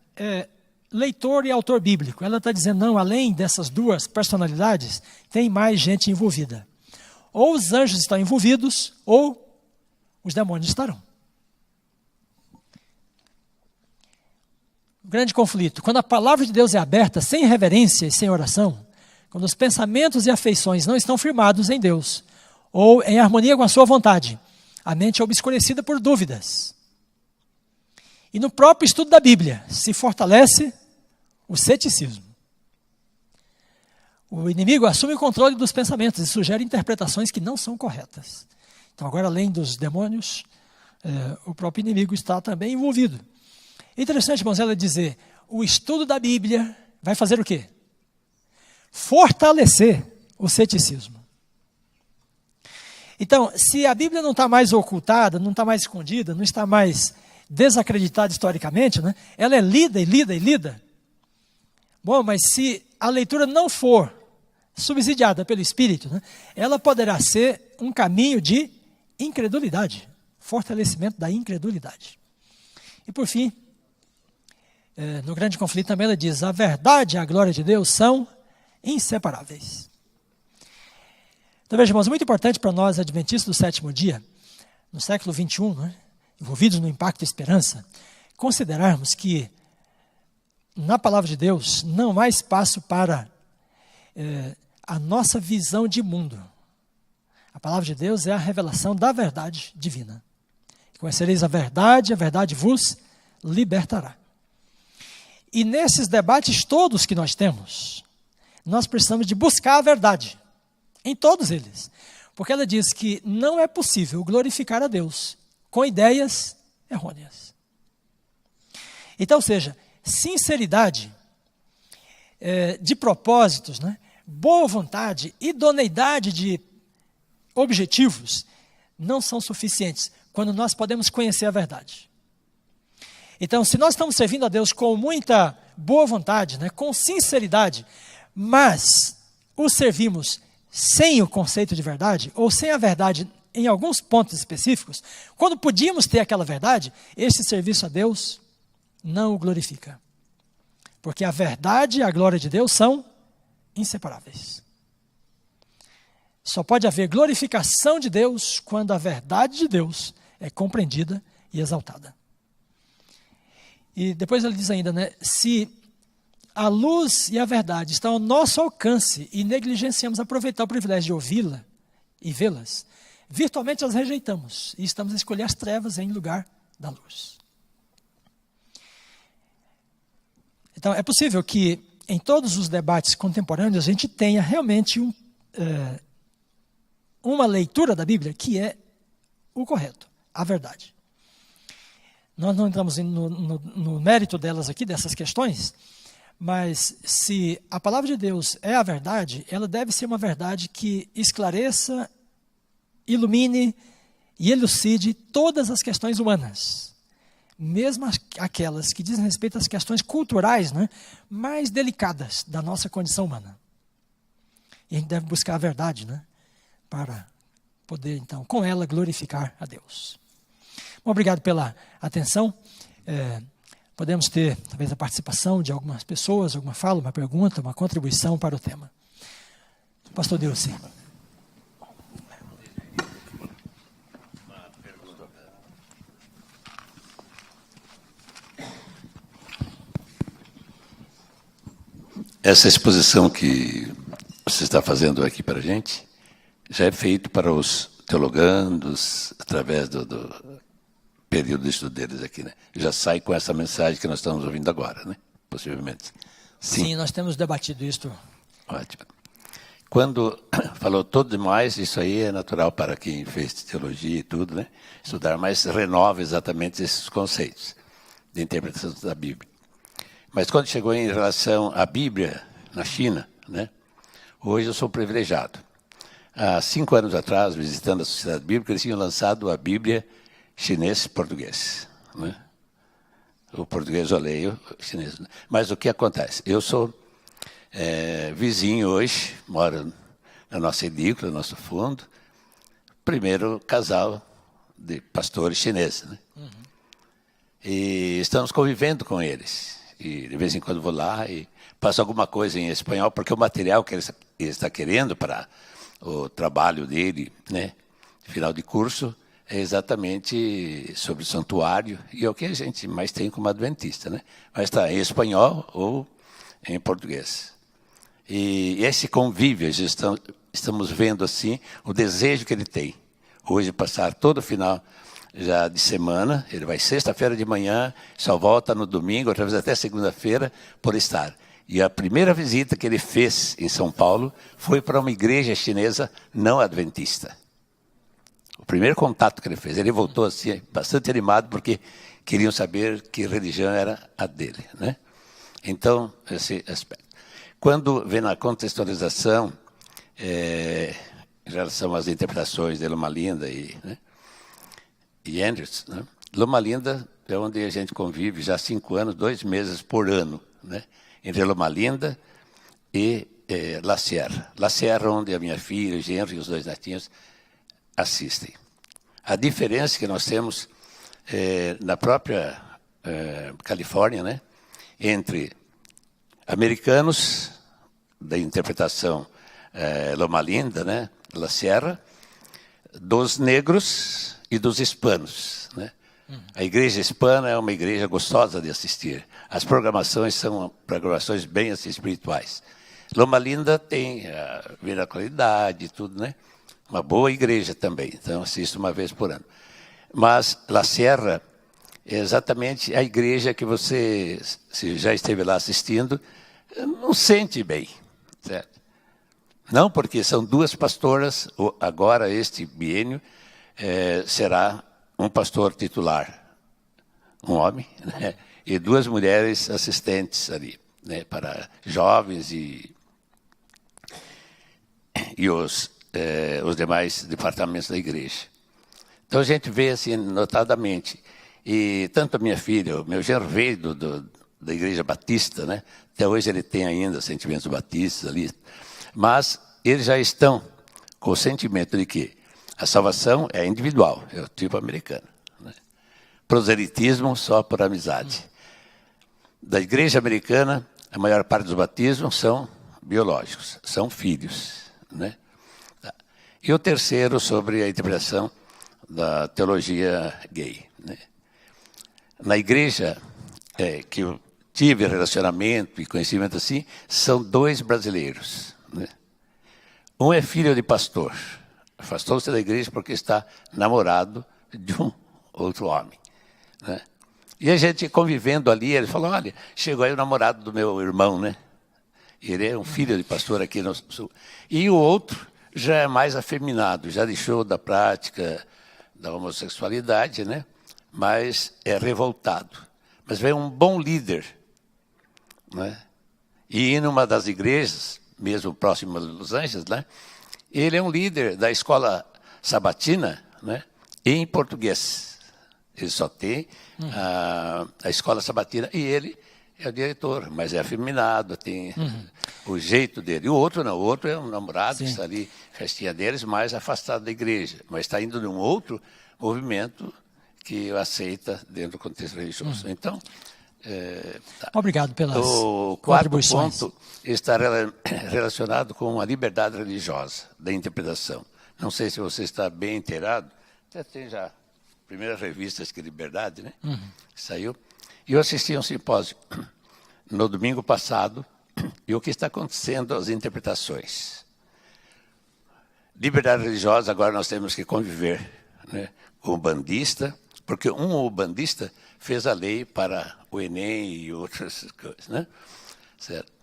leitor e autor bíblico. Ela está dizendo, não, além dessas duas personalidades, tem mais gente envolvida. Ou os anjos estão envolvidos, ou os demônios estarão. O grande conflito. Quando a palavra de Deus é aberta, sem reverência e sem oração, quando os pensamentos e afeições não estão firmados em Deus, ou em harmonia com a sua vontade, a mente é obscurecida por dúvidas. E no próprio estudo da Bíblia se fortalece o ceticismo. O inimigo assume o controle dos pensamentos e sugere interpretações que não são corretas. Então agora, além dos demônios, o próprio inimigo está também envolvido. É interessante, irmãos, ela dizer, o estudo da Bíblia vai fazer o quê? Fortalecer o ceticismo. Então, se a Bíblia não está mais ocultada, não está mais escondida, não está mais desacreditada historicamente, né? Ela é lida e lida e lida. Bom, mas se a leitura não for subsidiada pelo Espírito, né, ela poderá ser um caminho de incredulidade, fortalecimento da incredulidade. E por fim, no grande conflito também ela diz, a verdade e a glória de Deus são inseparáveis. Então veja, irmãos, é muito importante para nós, adventistas do sétimo dia, no século 21, né, envolvidos no impacto e esperança, considerarmos que na palavra de Deus não há espaço para a nossa visão de mundo. A palavra de Deus é a revelação da verdade divina. Conhecereis a verdade vos libertará. E nesses debates todos que nós temos, nós precisamos de buscar a verdade, em todos eles. Porque ela diz que não é possível glorificar a Deus com ideias errôneas. Então, ou seja, sinceridade de propósitos, né? Boa vontade, idoneidade de objetivos, não são suficientes quando nós podemos conhecer a verdade. Então, se nós estamos servindo a Deus com muita boa vontade, né? Com sinceridade, mas o servimos sem o conceito de verdade, ou sem a verdade em alguns pontos específicos, quando podíamos ter aquela verdade, esse serviço a Deus não o glorifica. Porque a verdade e a glória de Deus são inseparáveis. Só pode haver glorificação de Deus quando a verdade de Deus é compreendida e exaltada. E depois ele diz ainda, né, se a luz e a verdade estão ao nosso alcance e negligenciamos aproveitar o privilégio de ouvi-la e vê-las, virtualmente as rejeitamos e estamos a escolher as trevas em lugar da luz. Então, é possível que em todos os debates contemporâneos a gente tenha realmente uma leitura da Bíblia que é o correto, a verdade. Nós não entramos no mérito delas aqui, dessas questões, mas se a palavra de Deus é a verdade, ela deve ser uma verdade que esclareça, ilumine e elucide todas as questões humanas. Mesmo aquelas que dizem respeito às questões culturais, né, mais delicadas da nossa condição humana. E a gente deve buscar a verdade, né, para poder, então, com ela, glorificar a Deus. Bom, obrigado pela atenção. Podemos ter, talvez, a participação de algumas pessoas, alguma fala, uma pergunta, uma contribuição para o tema. Pastor Dilce. Essa exposição que você está fazendo aqui para a gente já é feito para os teologandos através do período de estudo deles aqui, né? Já sai com essa mensagem que nós estamos ouvindo agora, né? Possivelmente. Sim, nós temos debatido isto. Ótimo. Quando falou todo demais, isso aí é natural para quem fez teologia e tudo, né? Estudar, mas renova exatamente esses conceitos de interpretação da Bíblia. Mas quando chegou em relação à Bíblia na China, né? Hoje eu sou privilegiado. Há 5 anos atrás, visitando a Sociedade Bíblica, eles tinham lançado a Bíblia chinês e português, né? O português eu leio, o chinês. Mas o que acontece? Eu sou vizinho hoje, moro na nossa edícula, no nosso fundo, primeiro casal de pastores chineses, né? Uhum. E estamos convivendo com eles. E de vez em quando vou lá e passo alguma coisa em espanhol, porque o material que ele está querendo para o trabalho dele, né, final de curso, é exatamente sobre o santuário, e é o que a gente mais tem como adventista, né? Mas está em espanhol ou em português. E esse convívio, estamos vendo assim o desejo que ele tem. Hoje, passar todo o final já de semana, ele vai sexta-feira de manhã, só volta no domingo, outra vez até segunda-feira, por estar. E a primeira visita que ele fez em São Paulo foi para uma igreja chinesa não adventista. O primeiro contato que ele fez, ele voltou assim, bastante animado, porque queriam saber que religião era a dele, né? Então, esse aspecto. Quando vem na contextualização, em relação às interpretações de Loma Linda e Andrews, né? Loma Linda é onde a gente convive já há 5 anos, 2 meses por ano, né? Entre Loma Linda e La Sierra. La Sierra, onde a minha filha, o genro e os 2 netinhos assistem. A diferença que nós temos na própria Califórnia, né, entre americanos, da interpretação Loma Linda, né, La Sierra, dos negros e dos hispanos, né? A igreja hispana é uma igreja gostosa de assistir. As programações são programações bem assim, espirituais. Loma Linda tem a miraculidade e tudo, né? Uma boa igreja também, então assisto uma vez por ano. Mas La Sierra é exatamente a igreja que você, se já esteve lá assistindo, não sente bem, certo? Não, porque são 2 pastoras, agora este biênio será um pastor titular, um homem, né? E 2 mulheres assistentes ali, né? Para jovens e os demais departamentos da igreja. Então a gente vê assim notadamente, e tanto a minha filha, o meu genro veio da igreja batista, né? Até hoje ele tem ainda sentimentos batistas ali, mas eles já estão com o sentimento de que a salvação é individual, é o tipo americano, né? Proselitismo só por amizade. Da igreja americana, a maior parte dos batismos são biológicos, são filhos, né? E o terceiro sobre a interpretação da teologia gay, né? Na igreja que eu tive relacionamento e conhecimento assim, são 2 brasileiros, né? Um é filho de pastor, afastou-se da igreja porque está namorado de um outro homem, né? E a gente convivendo ali, ele falou, olha, chegou aí o namorado do meu irmão, né? Ele é um filho de pastor aqui no sul. E o outro já é mais afeminado, já deixou da prática da homossexualidade, né? Mas é revoltado. Mas vem um bom líder, né? E numa das igrejas, mesmo próximo a Los Angeles, né? Ele é um líder da escola sabatina, né? Em português. Ele só tem a escola sabatina e ele é o diretor, mas é afeminado, tem o jeito dele. E o outro não, o outro é um namorado, que está ali, festinha deles, mais afastado da igreja, mas está indo num outro movimento que o aceita dentro do contexto religioso. Então, obrigado pelas o 4º contribuições. ponto está relacionado com a liberdade religiosa da interpretação. Não sei se você está bem inteirado, até tem já a primeira revista de Liberdade, né? Que saiu. E eu assisti a um simpósio no domingo passado, e o que está acontecendo, as interpretações. Liberdade religiosa, agora nós temos que conviver, né, com o bandista, porque um bandista fez a lei para o Enem e outras coisas, né? Certo?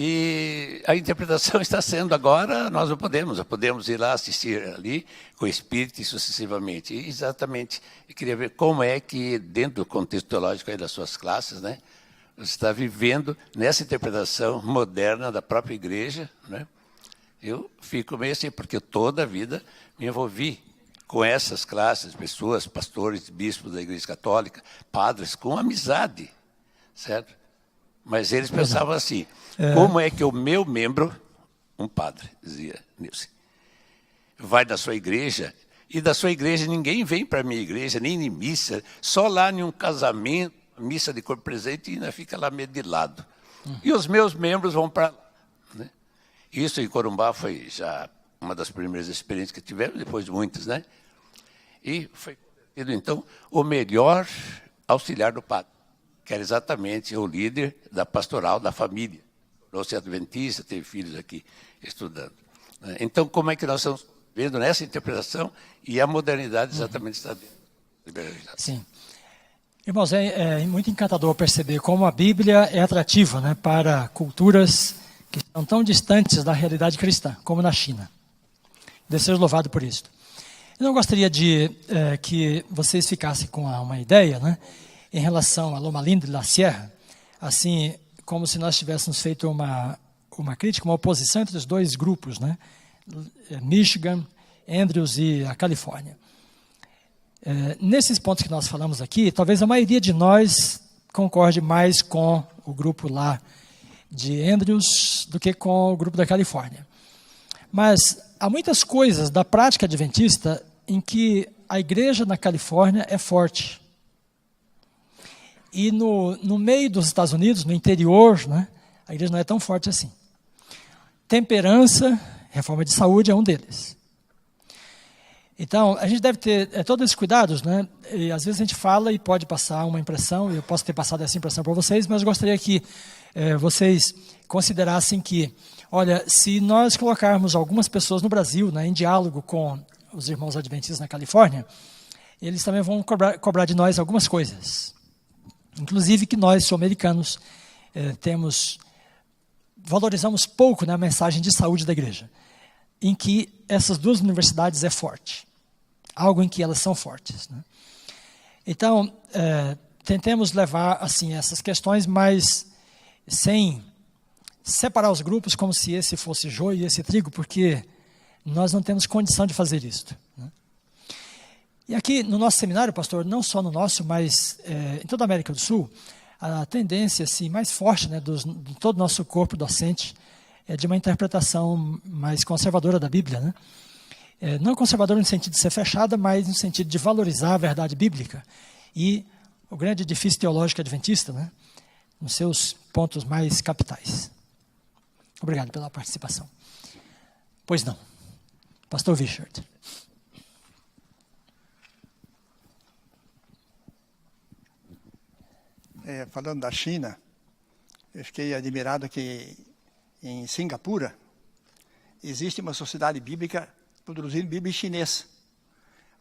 E a interpretação está sendo agora, nós não podemos ir lá assistir ali com o espírito e sucessivamente. E exatamente, eu queria ver como é que, dentro do contexto teológico aí das suas classes, né, você está vivendo nessa interpretação moderna da própria igreja, né? Eu fico meio assim, porque toda a vida me envolvi com essas classes, pessoas, pastores, bispos da Igreja Católica, padres, com amizade, certo? Mas eles pensavam assim, como é que o meu membro, um padre, dizia Nilson, vai da sua igreja, e da sua igreja ninguém vem para a minha igreja, nem em missa, só lá em um casamento, missa de corpo presente, e ainda fica lá meio de lado. E os meus membros vão para lá, né? Isso em Corumbá foi já uma das primeiras experiências que tivemos, depois de muitas, né? E foi, então, o melhor auxiliar do padre, que era exatamente o líder da pastoral da família. Tornou-se adventista, teve filhos aqui estudando. Então, como é que nós estamos vendo nessa interpretação e a modernidade exatamente está dentro? Sim. Irmãos, é muito encantador perceber como a Bíblia é atrativa, né, para culturas que estão tão distantes da realidade cristã, como na China. Deus seja louvado por isso. Eu não gostaria de que vocês ficassem com uma ideia, né, em relação a Loma Linda e La Sierra, assim como se nós tivéssemos feito uma crítica, uma oposição entre os 2 grupos, né, Michigan, Andrews e a Califórnia. Nesses pontos que nós falamos aqui, talvez a maioria de nós concorde mais com o grupo lá de Andrews do que com o grupo da Califórnia. Mas há muitas coisas da prática adventista em que a igreja na Califórnia é forte. E no meio dos Estados Unidos, no interior, né, a igreja não é tão forte assim. Temperança, reforma de saúde é um deles. Então, a gente deve ter todos esses cuidados, né? E às vezes a gente fala e pode passar uma impressão, e eu posso ter passado essa impressão para vocês, mas eu gostaria que vocês considerassem que, olha, se nós colocarmos algumas pessoas no Brasil, né, em diálogo com os irmãos adventistas na Califórnia, eles também vão cobrar de nós algumas coisas. Inclusive que nós, sul-americanos, valorizamos pouco, né, a mensagem de saúde da igreja, em que essas duas universidades é forte. Algo em que elas são fortes, né? Então, tentemos levar assim essas questões, mas sem separar os grupos como se esse fosse joio e esse trigo, porque nós não temos condição de fazer isso, né? E aqui no nosso seminário, pastor, não só no nosso, mas em toda a América do Sul, a tendência assim, mais forte, né, de todo o nosso corpo docente é de uma interpretação mais conservadora da Bíblia, né? Não conservadora no sentido de ser fechada, mas no sentido de valorizar a verdade bíblica e o grande edifício teológico adventista, né, nos seus pontos mais capitais. Obrigado pela participação. Pois não. Pastor Richard. Falando da China, eu fiquei admirado que em Singapura existe uma sociedade bíblica produzindo Bíblia em chinês.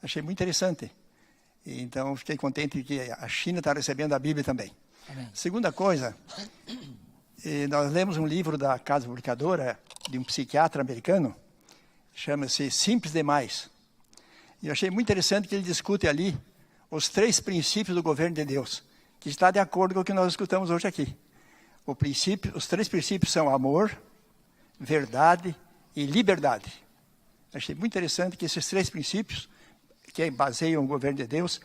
Achei muito interessante. Então, fiquei contente que a China está recebendo a Bíblia também. Amém. Segunda coisa, nós lemos um livro da Casa Publicadora de um psiquiatra americano, chama-se Simples Demais. E eu achei muito interessante que ele discute ali os 3 princípios do governo de Deus, que está de acordo com o que nós escutamos hoje aqui. Os 3 princípios são amor, verdade e liberdade. Achei muito interessante que esses 3 princípios, que baseiam o governo de Deus,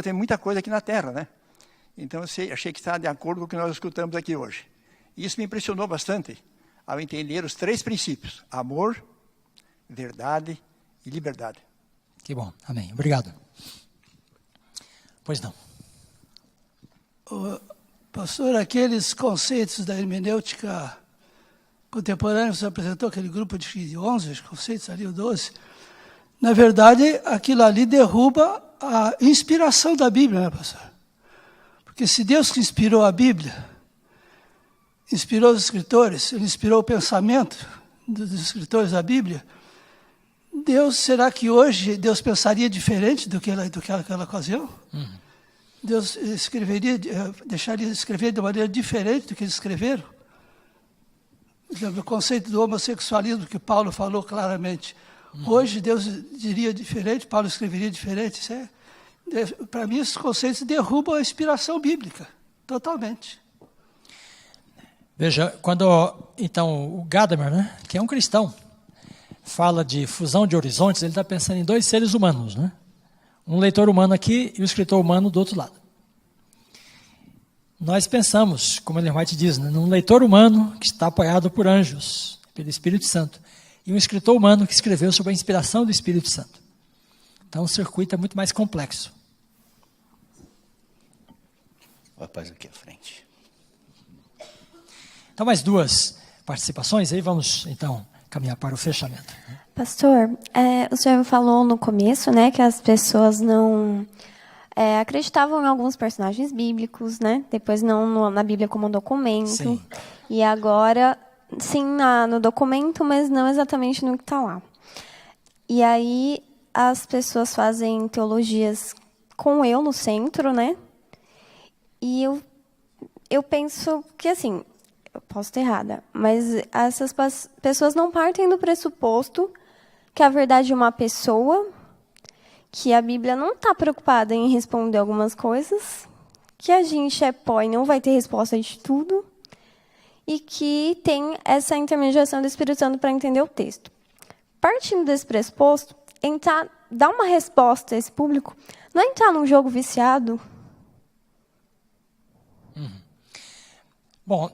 tem muita coisa aqui na Terra, né? Então, achei que está de acordo com o que nós escutamos aqui hoje. E isso me impressionou bastante, ao entender os 3 princípios: amor, verdade e liberdade. Que bom, amém. Obrigado. Pois não. Pastor, aqueles conceitos da hermenêutica contemporânea, você apresentou aquele grupo de 11 conceitos ali, o 12. Na verdade, aquilo ali derruba a inspiração da Bíblia, né, pastor? Porque se Deus que inspirou a Bíblia, inspirou os escritores, ele inspirou o pensamento dos escritores da Bíblia, será que hoje Deus pensaria diferente do que naquela ocasião? Deus deixaria de escrever de maneira diferente do que eles escreveram? O conceito do homossexualismo que Paulo falou claramente. Hoje Deus diria diferente, Paulo escreveria diferente. Para mim, esses conceitos derrubam a inspiração bíblica, totalmente. Veja, quando então o Gadamer, né, que é um cristão, fala de fusão de horizontes, ele está pensando em 2 seres humanos, né? Um leitor humano aqui e um escritor humano do outro lado. Nós pensamos, como Ellen White diz, né, num leitor humano que está apoiado por anjos, pelo Espírito Santo, e um escritor humano que escreveu sob a inspiração do Espírito Santo. Então o circuito é muito mais complexo. O rapaz aqui à frente. Então, mais 2 participações, aí vamos, então, caminhar para o fechamento. Pastor, o senhor falou no começo, né, que as pessoas não acreditavam em alguns personagens bíblicos, né? Depois não na Bíblia como documento. Sim. E agora, sim, no documento, mas não exatamente no que está lá. E aí as pessoas fazem teologias com eu no centro, né? E eu penso que, assim, eu posso estar errada, mas essas pessoas não partem do pressuposto que a verdade é uma pessoa, que a Bíblia não está preocupada em responder algumas coisas, que a gente é pó e não vai ter resposta de tudo, e que tem essa intermediação do Espírito Santo para entender o texto. Partindo desse pressuposto, dar uma resposta a esse público não é entrar num jogo viciado. Bom,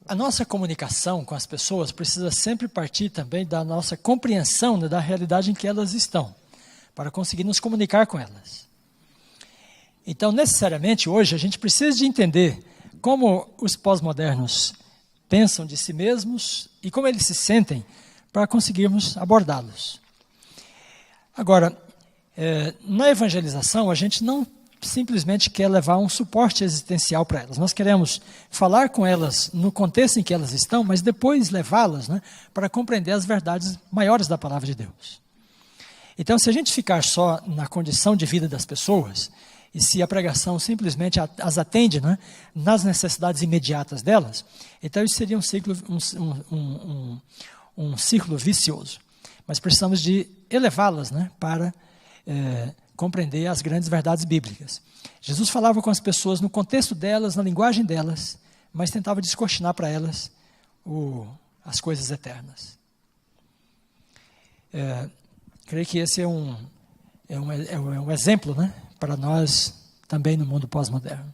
A nossa comunicação com as pessoas precisa sempre partir também da nossa compreensão, né, da realidade em que elas estão, para conseguir nos comunicar com elas. Então, necessariamente, hoje, a gente precisa de entender como os pós-modernos pensam de si mesmos e como eles se sentem para conseguirmos abordá-los. Agora, na evangelização, a gente não simplesmente quer levar um suporte existencial para elas. Nós queremos falar com elas no contexto em que elas estão, mas depois levá-las, né, para compreender as verdades maiores da palavra de Deus. Então, se a gente ficar só na condição de vida das pessoas, e se a pregação simplesmente as atende, né, nas necessidades imediatas delas, então isso seria um círculo vicioso. Mas precisamos de elevá-las, né, para compreender as grandes verdades bíblicas. Jesus falava com as pessoas no contexto delas, na linguagem delas, mas tentava descortinar para elas as coisas eternas. Creio que esse é um exemplo, né, para nós também no mundo pós-moderno.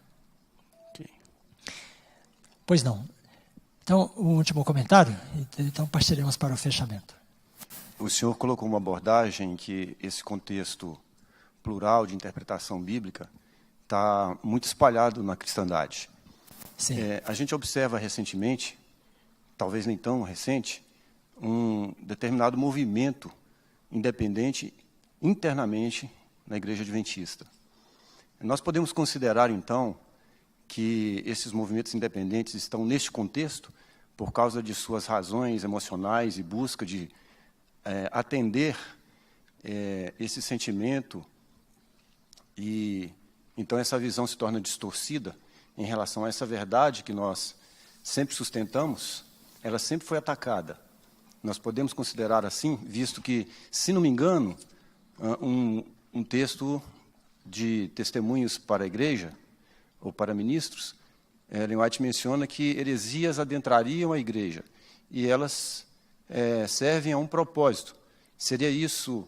Okay. Pois não. Então, o último comentário, então partiremos para o fechamento. O senhor colocou uma abordagem em que esse contexto plural de interpretação bíblica está muito espalhado na cristandade. Sim. A gente observa recentemente, talvez nem tão recente, um determinado movimento independente internamente na Igreja Adventista. Nós podemos considerar, então, que esses movimentos independentes estão neste contexto por causa de suas razões emocionais e busca de atender esse sentimento, e então essa visão se torna distorcida em relação a essa verdade que nós sempre sustentamos. Ela sempre foi atacada. Nós podemos considerar assim, visto que, se não me engano, um texto de testemunhos para a igreja, ou para ministros, Ellen White menciona que heresias adentrariam a igreja, e elas servem a um propósito. Seria isso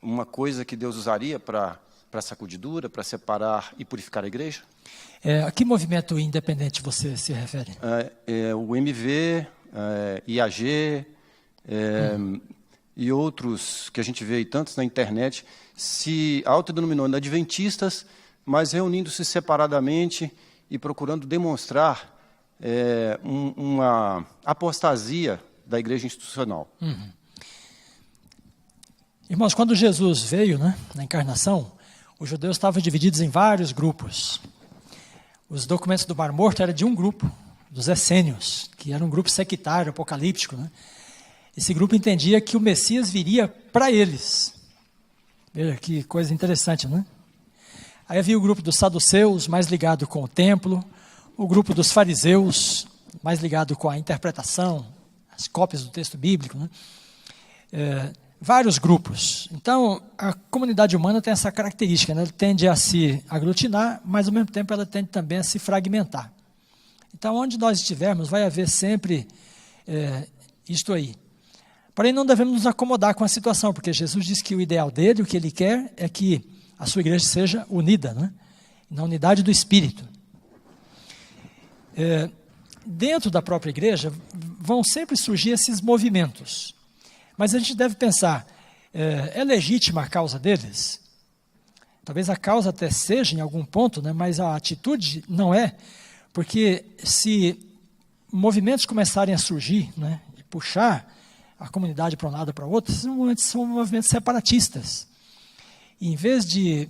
uma coisa que Deus usaria para sacudidura, para separar e purificar a igreja? A que movimento independente você se refere? O MV, IAG, e outros que a gente vê aí, tantos na internet, se autodenominando adventistas, mas reunindo-se separadamente e procurando demonstrar uma apostasia da igreja institucional. Uhum. Irmãos, quando Jesus veio, né, na encarnação, os judeus estavam divididos em vários grupos. Os documentos do Mar Morto eram de um grupo, dos essênios, que era um grupo sectário, apocalíptico, né? Esse grupo entendia que o Messias viria para eles. Veja que coisa interessante, né? Aí havia o grupo dos saduceus, mais ligado com o templo, o grupo dos fariseus, mais ligado com a interpretação, as cópias do texto bíblico, né? Vários grupos. Então, a comunidade humana tem essa característica, né? Ela tende a se aglutinar, mas ao mesmo tempo ela tende também a se fragmentar. Então, onde nós estivermos, vai haver sempre isto aí. Porém, não devemos nos acomodar com a situação, porque Jesus diz que o ideal dele, o que ele quer, é que a sua igreja seja unida, né? Na unidade do Espírito. Dentro da própria igreja, vão sempre surgir esses movimentos. Mas a gente deve pensar, é legítima a causa deles? Talvez a causa até seja em algum ponto, né? Mas a atitude não é, porque se movimentos começarem a surgir, né, e puxar a comunidade para um lado ou para o outro, são movimentos separatistas. E em vez de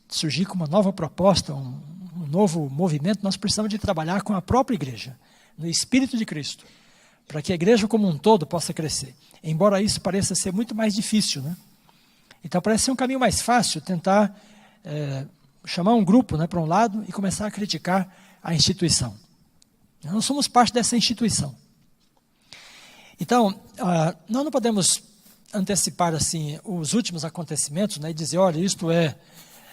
surgir com uma nova proposta, um novo movimento, nós precisamos de trabalhar com a própria igreja, no Espírito de Cristo, para que a igreja como um todo possa crescer. Embora isso pareça ser muito mais difícil, né? Então parece ser um caminho mais fácil tentar chamar um grupo, né, para um lado e começar a criticar a instituição. Nós não somos parte dessa instituição. Então, nós não podemos antecipar assim os últimos acontecimentos, né, e dizer, olha, isto é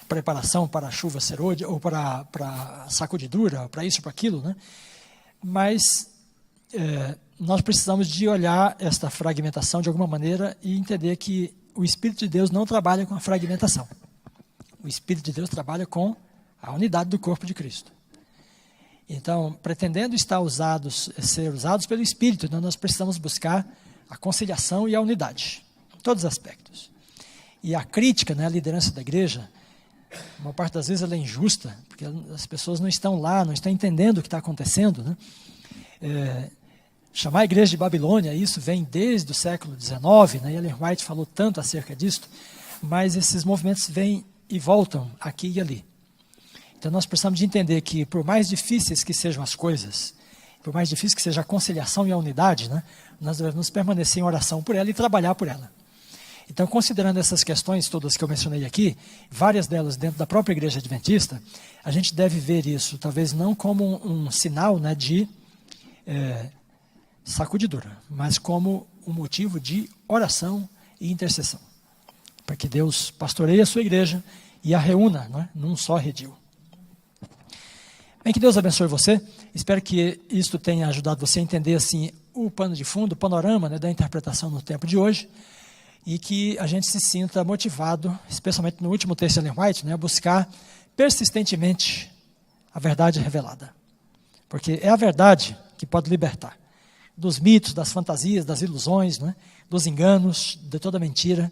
preparação para a chuva ser hoje, ou para a sacudidura, para isso, para aquilo, né? Mas nós precisamos de olhar esta fragmentação de alguma maneira e entender que o Espírito de Deus não trabalha com a fragmentação. O Espírito de Deus trabalha com a unidade do corpo de Cristo. Então, pretendendo ser usados pelo Espírito, então nós precisamos buscar a conciliação e a unidade, em todos os aspectos. E a crítica, né, à liderança da igreja, uma parte das vezes ela é injusta, porque as pessoas não estão lá, não estão entendendo o que está acontecendo, né? Chamar a igreja de Babilônia, isso vem desde o século XIX, né? Ellen White falou tanto acerca disso, mas esses movimentos vêm e voltam aqui e ali. Então nós precisamos de entender que por mais difíceis que sejam as coisas, por mais difícil que seja a conciliação e a unidade, né, nós devemos permanecer em oração por ela e trabalhar por ela. Então, considerando essas questões todas que eu mencionei aqui, várias delas dentro da própria igreja adventista, a gente deve ver isso, talvez não como um sinal, né, de sacudidura, mas como um motivo de oração e intercessão, para que Deus pastoreie a sua igreja e a reúna, né, num só redil. Bem, que Deus abençoe você. Espero que isto tenha ajudado você a entender assim, o pano de fundo, o panorama, né, da interpretação no tempo de hoje, e que a gente se sinta motivado, especialmente no último texto de Ellen White, né, a buscar persistentemente a verdade revelada. Porque é a verdade que pode libertar dos mitos, das fantasias, das ilusões, né, dos enganos, de toda mentira.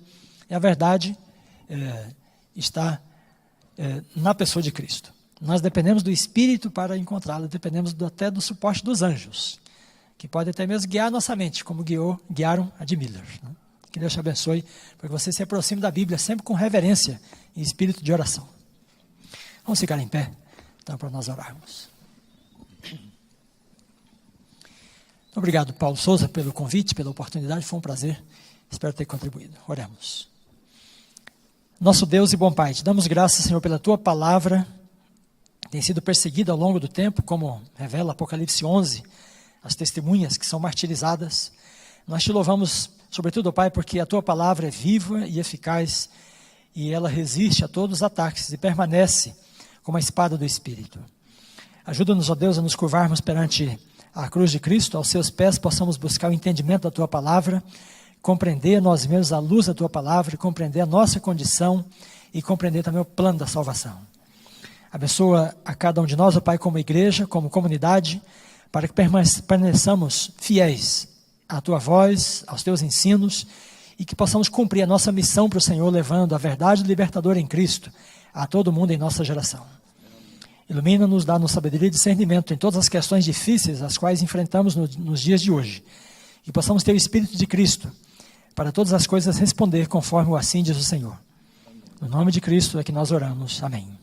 E a verdade está na pessoa de Cristo. Nós dependemos do Espírito para encontrá-la, dependemos até do suporte dos anjos, que podem até mesmo guiar a nossa mente, como guiaram a de Miller, né? Que Deus te abençoe, para que você se aproxime da Bíblia sempre com reverência e espírito de oração. Vamos ficar em pé, então, para nós orarmos. Obrigado, Paulo Souza, pelo convite, pela oportunidade, foi um prazer, espero ter contribuído. Oremos. Nosso Deus e bom Pai, te damos graças, Senhor, pela Tua palavra, tem sido perseguida ao longo do tempo, como revela Apocalipse 11, as testemunhas que são martirizadas. Nós te louvamos, sobretudo, Pai, porque a Tua palavra é viva e eficaz, e ela resiste a todos os ataques e permanece como a espada do Espírito. Ajuda-nos, ó Deus, a nos curvarmos perante a cruz de Cristo, aos seus pés possamos buscar o entendimento da Tua palavra, compreender nós mesmos a luz da Tua palavra, compreender a nossa condição e compreender também o plano da salvação. Abençoa a cada um de nós, ó Pai, como igreja, como comunidade, para que permaneçamos fiéis à Tua voz, aos Teus ensinos, e que possamos cumprir a nossa missão para o Senhor, levando a verdade libertadora em Cristo a todo mundo em nossa geração. Ilumina-nos, dá-nos sabedoria e discernimento em todas as questões difíceis as quais enfrentamos nos dias de hoje. E possamos ter o Espírito de Cristo para todas as coisas responder conforme o assim diz o Senhor. No nome de Cristo é que nós oramos. Amém.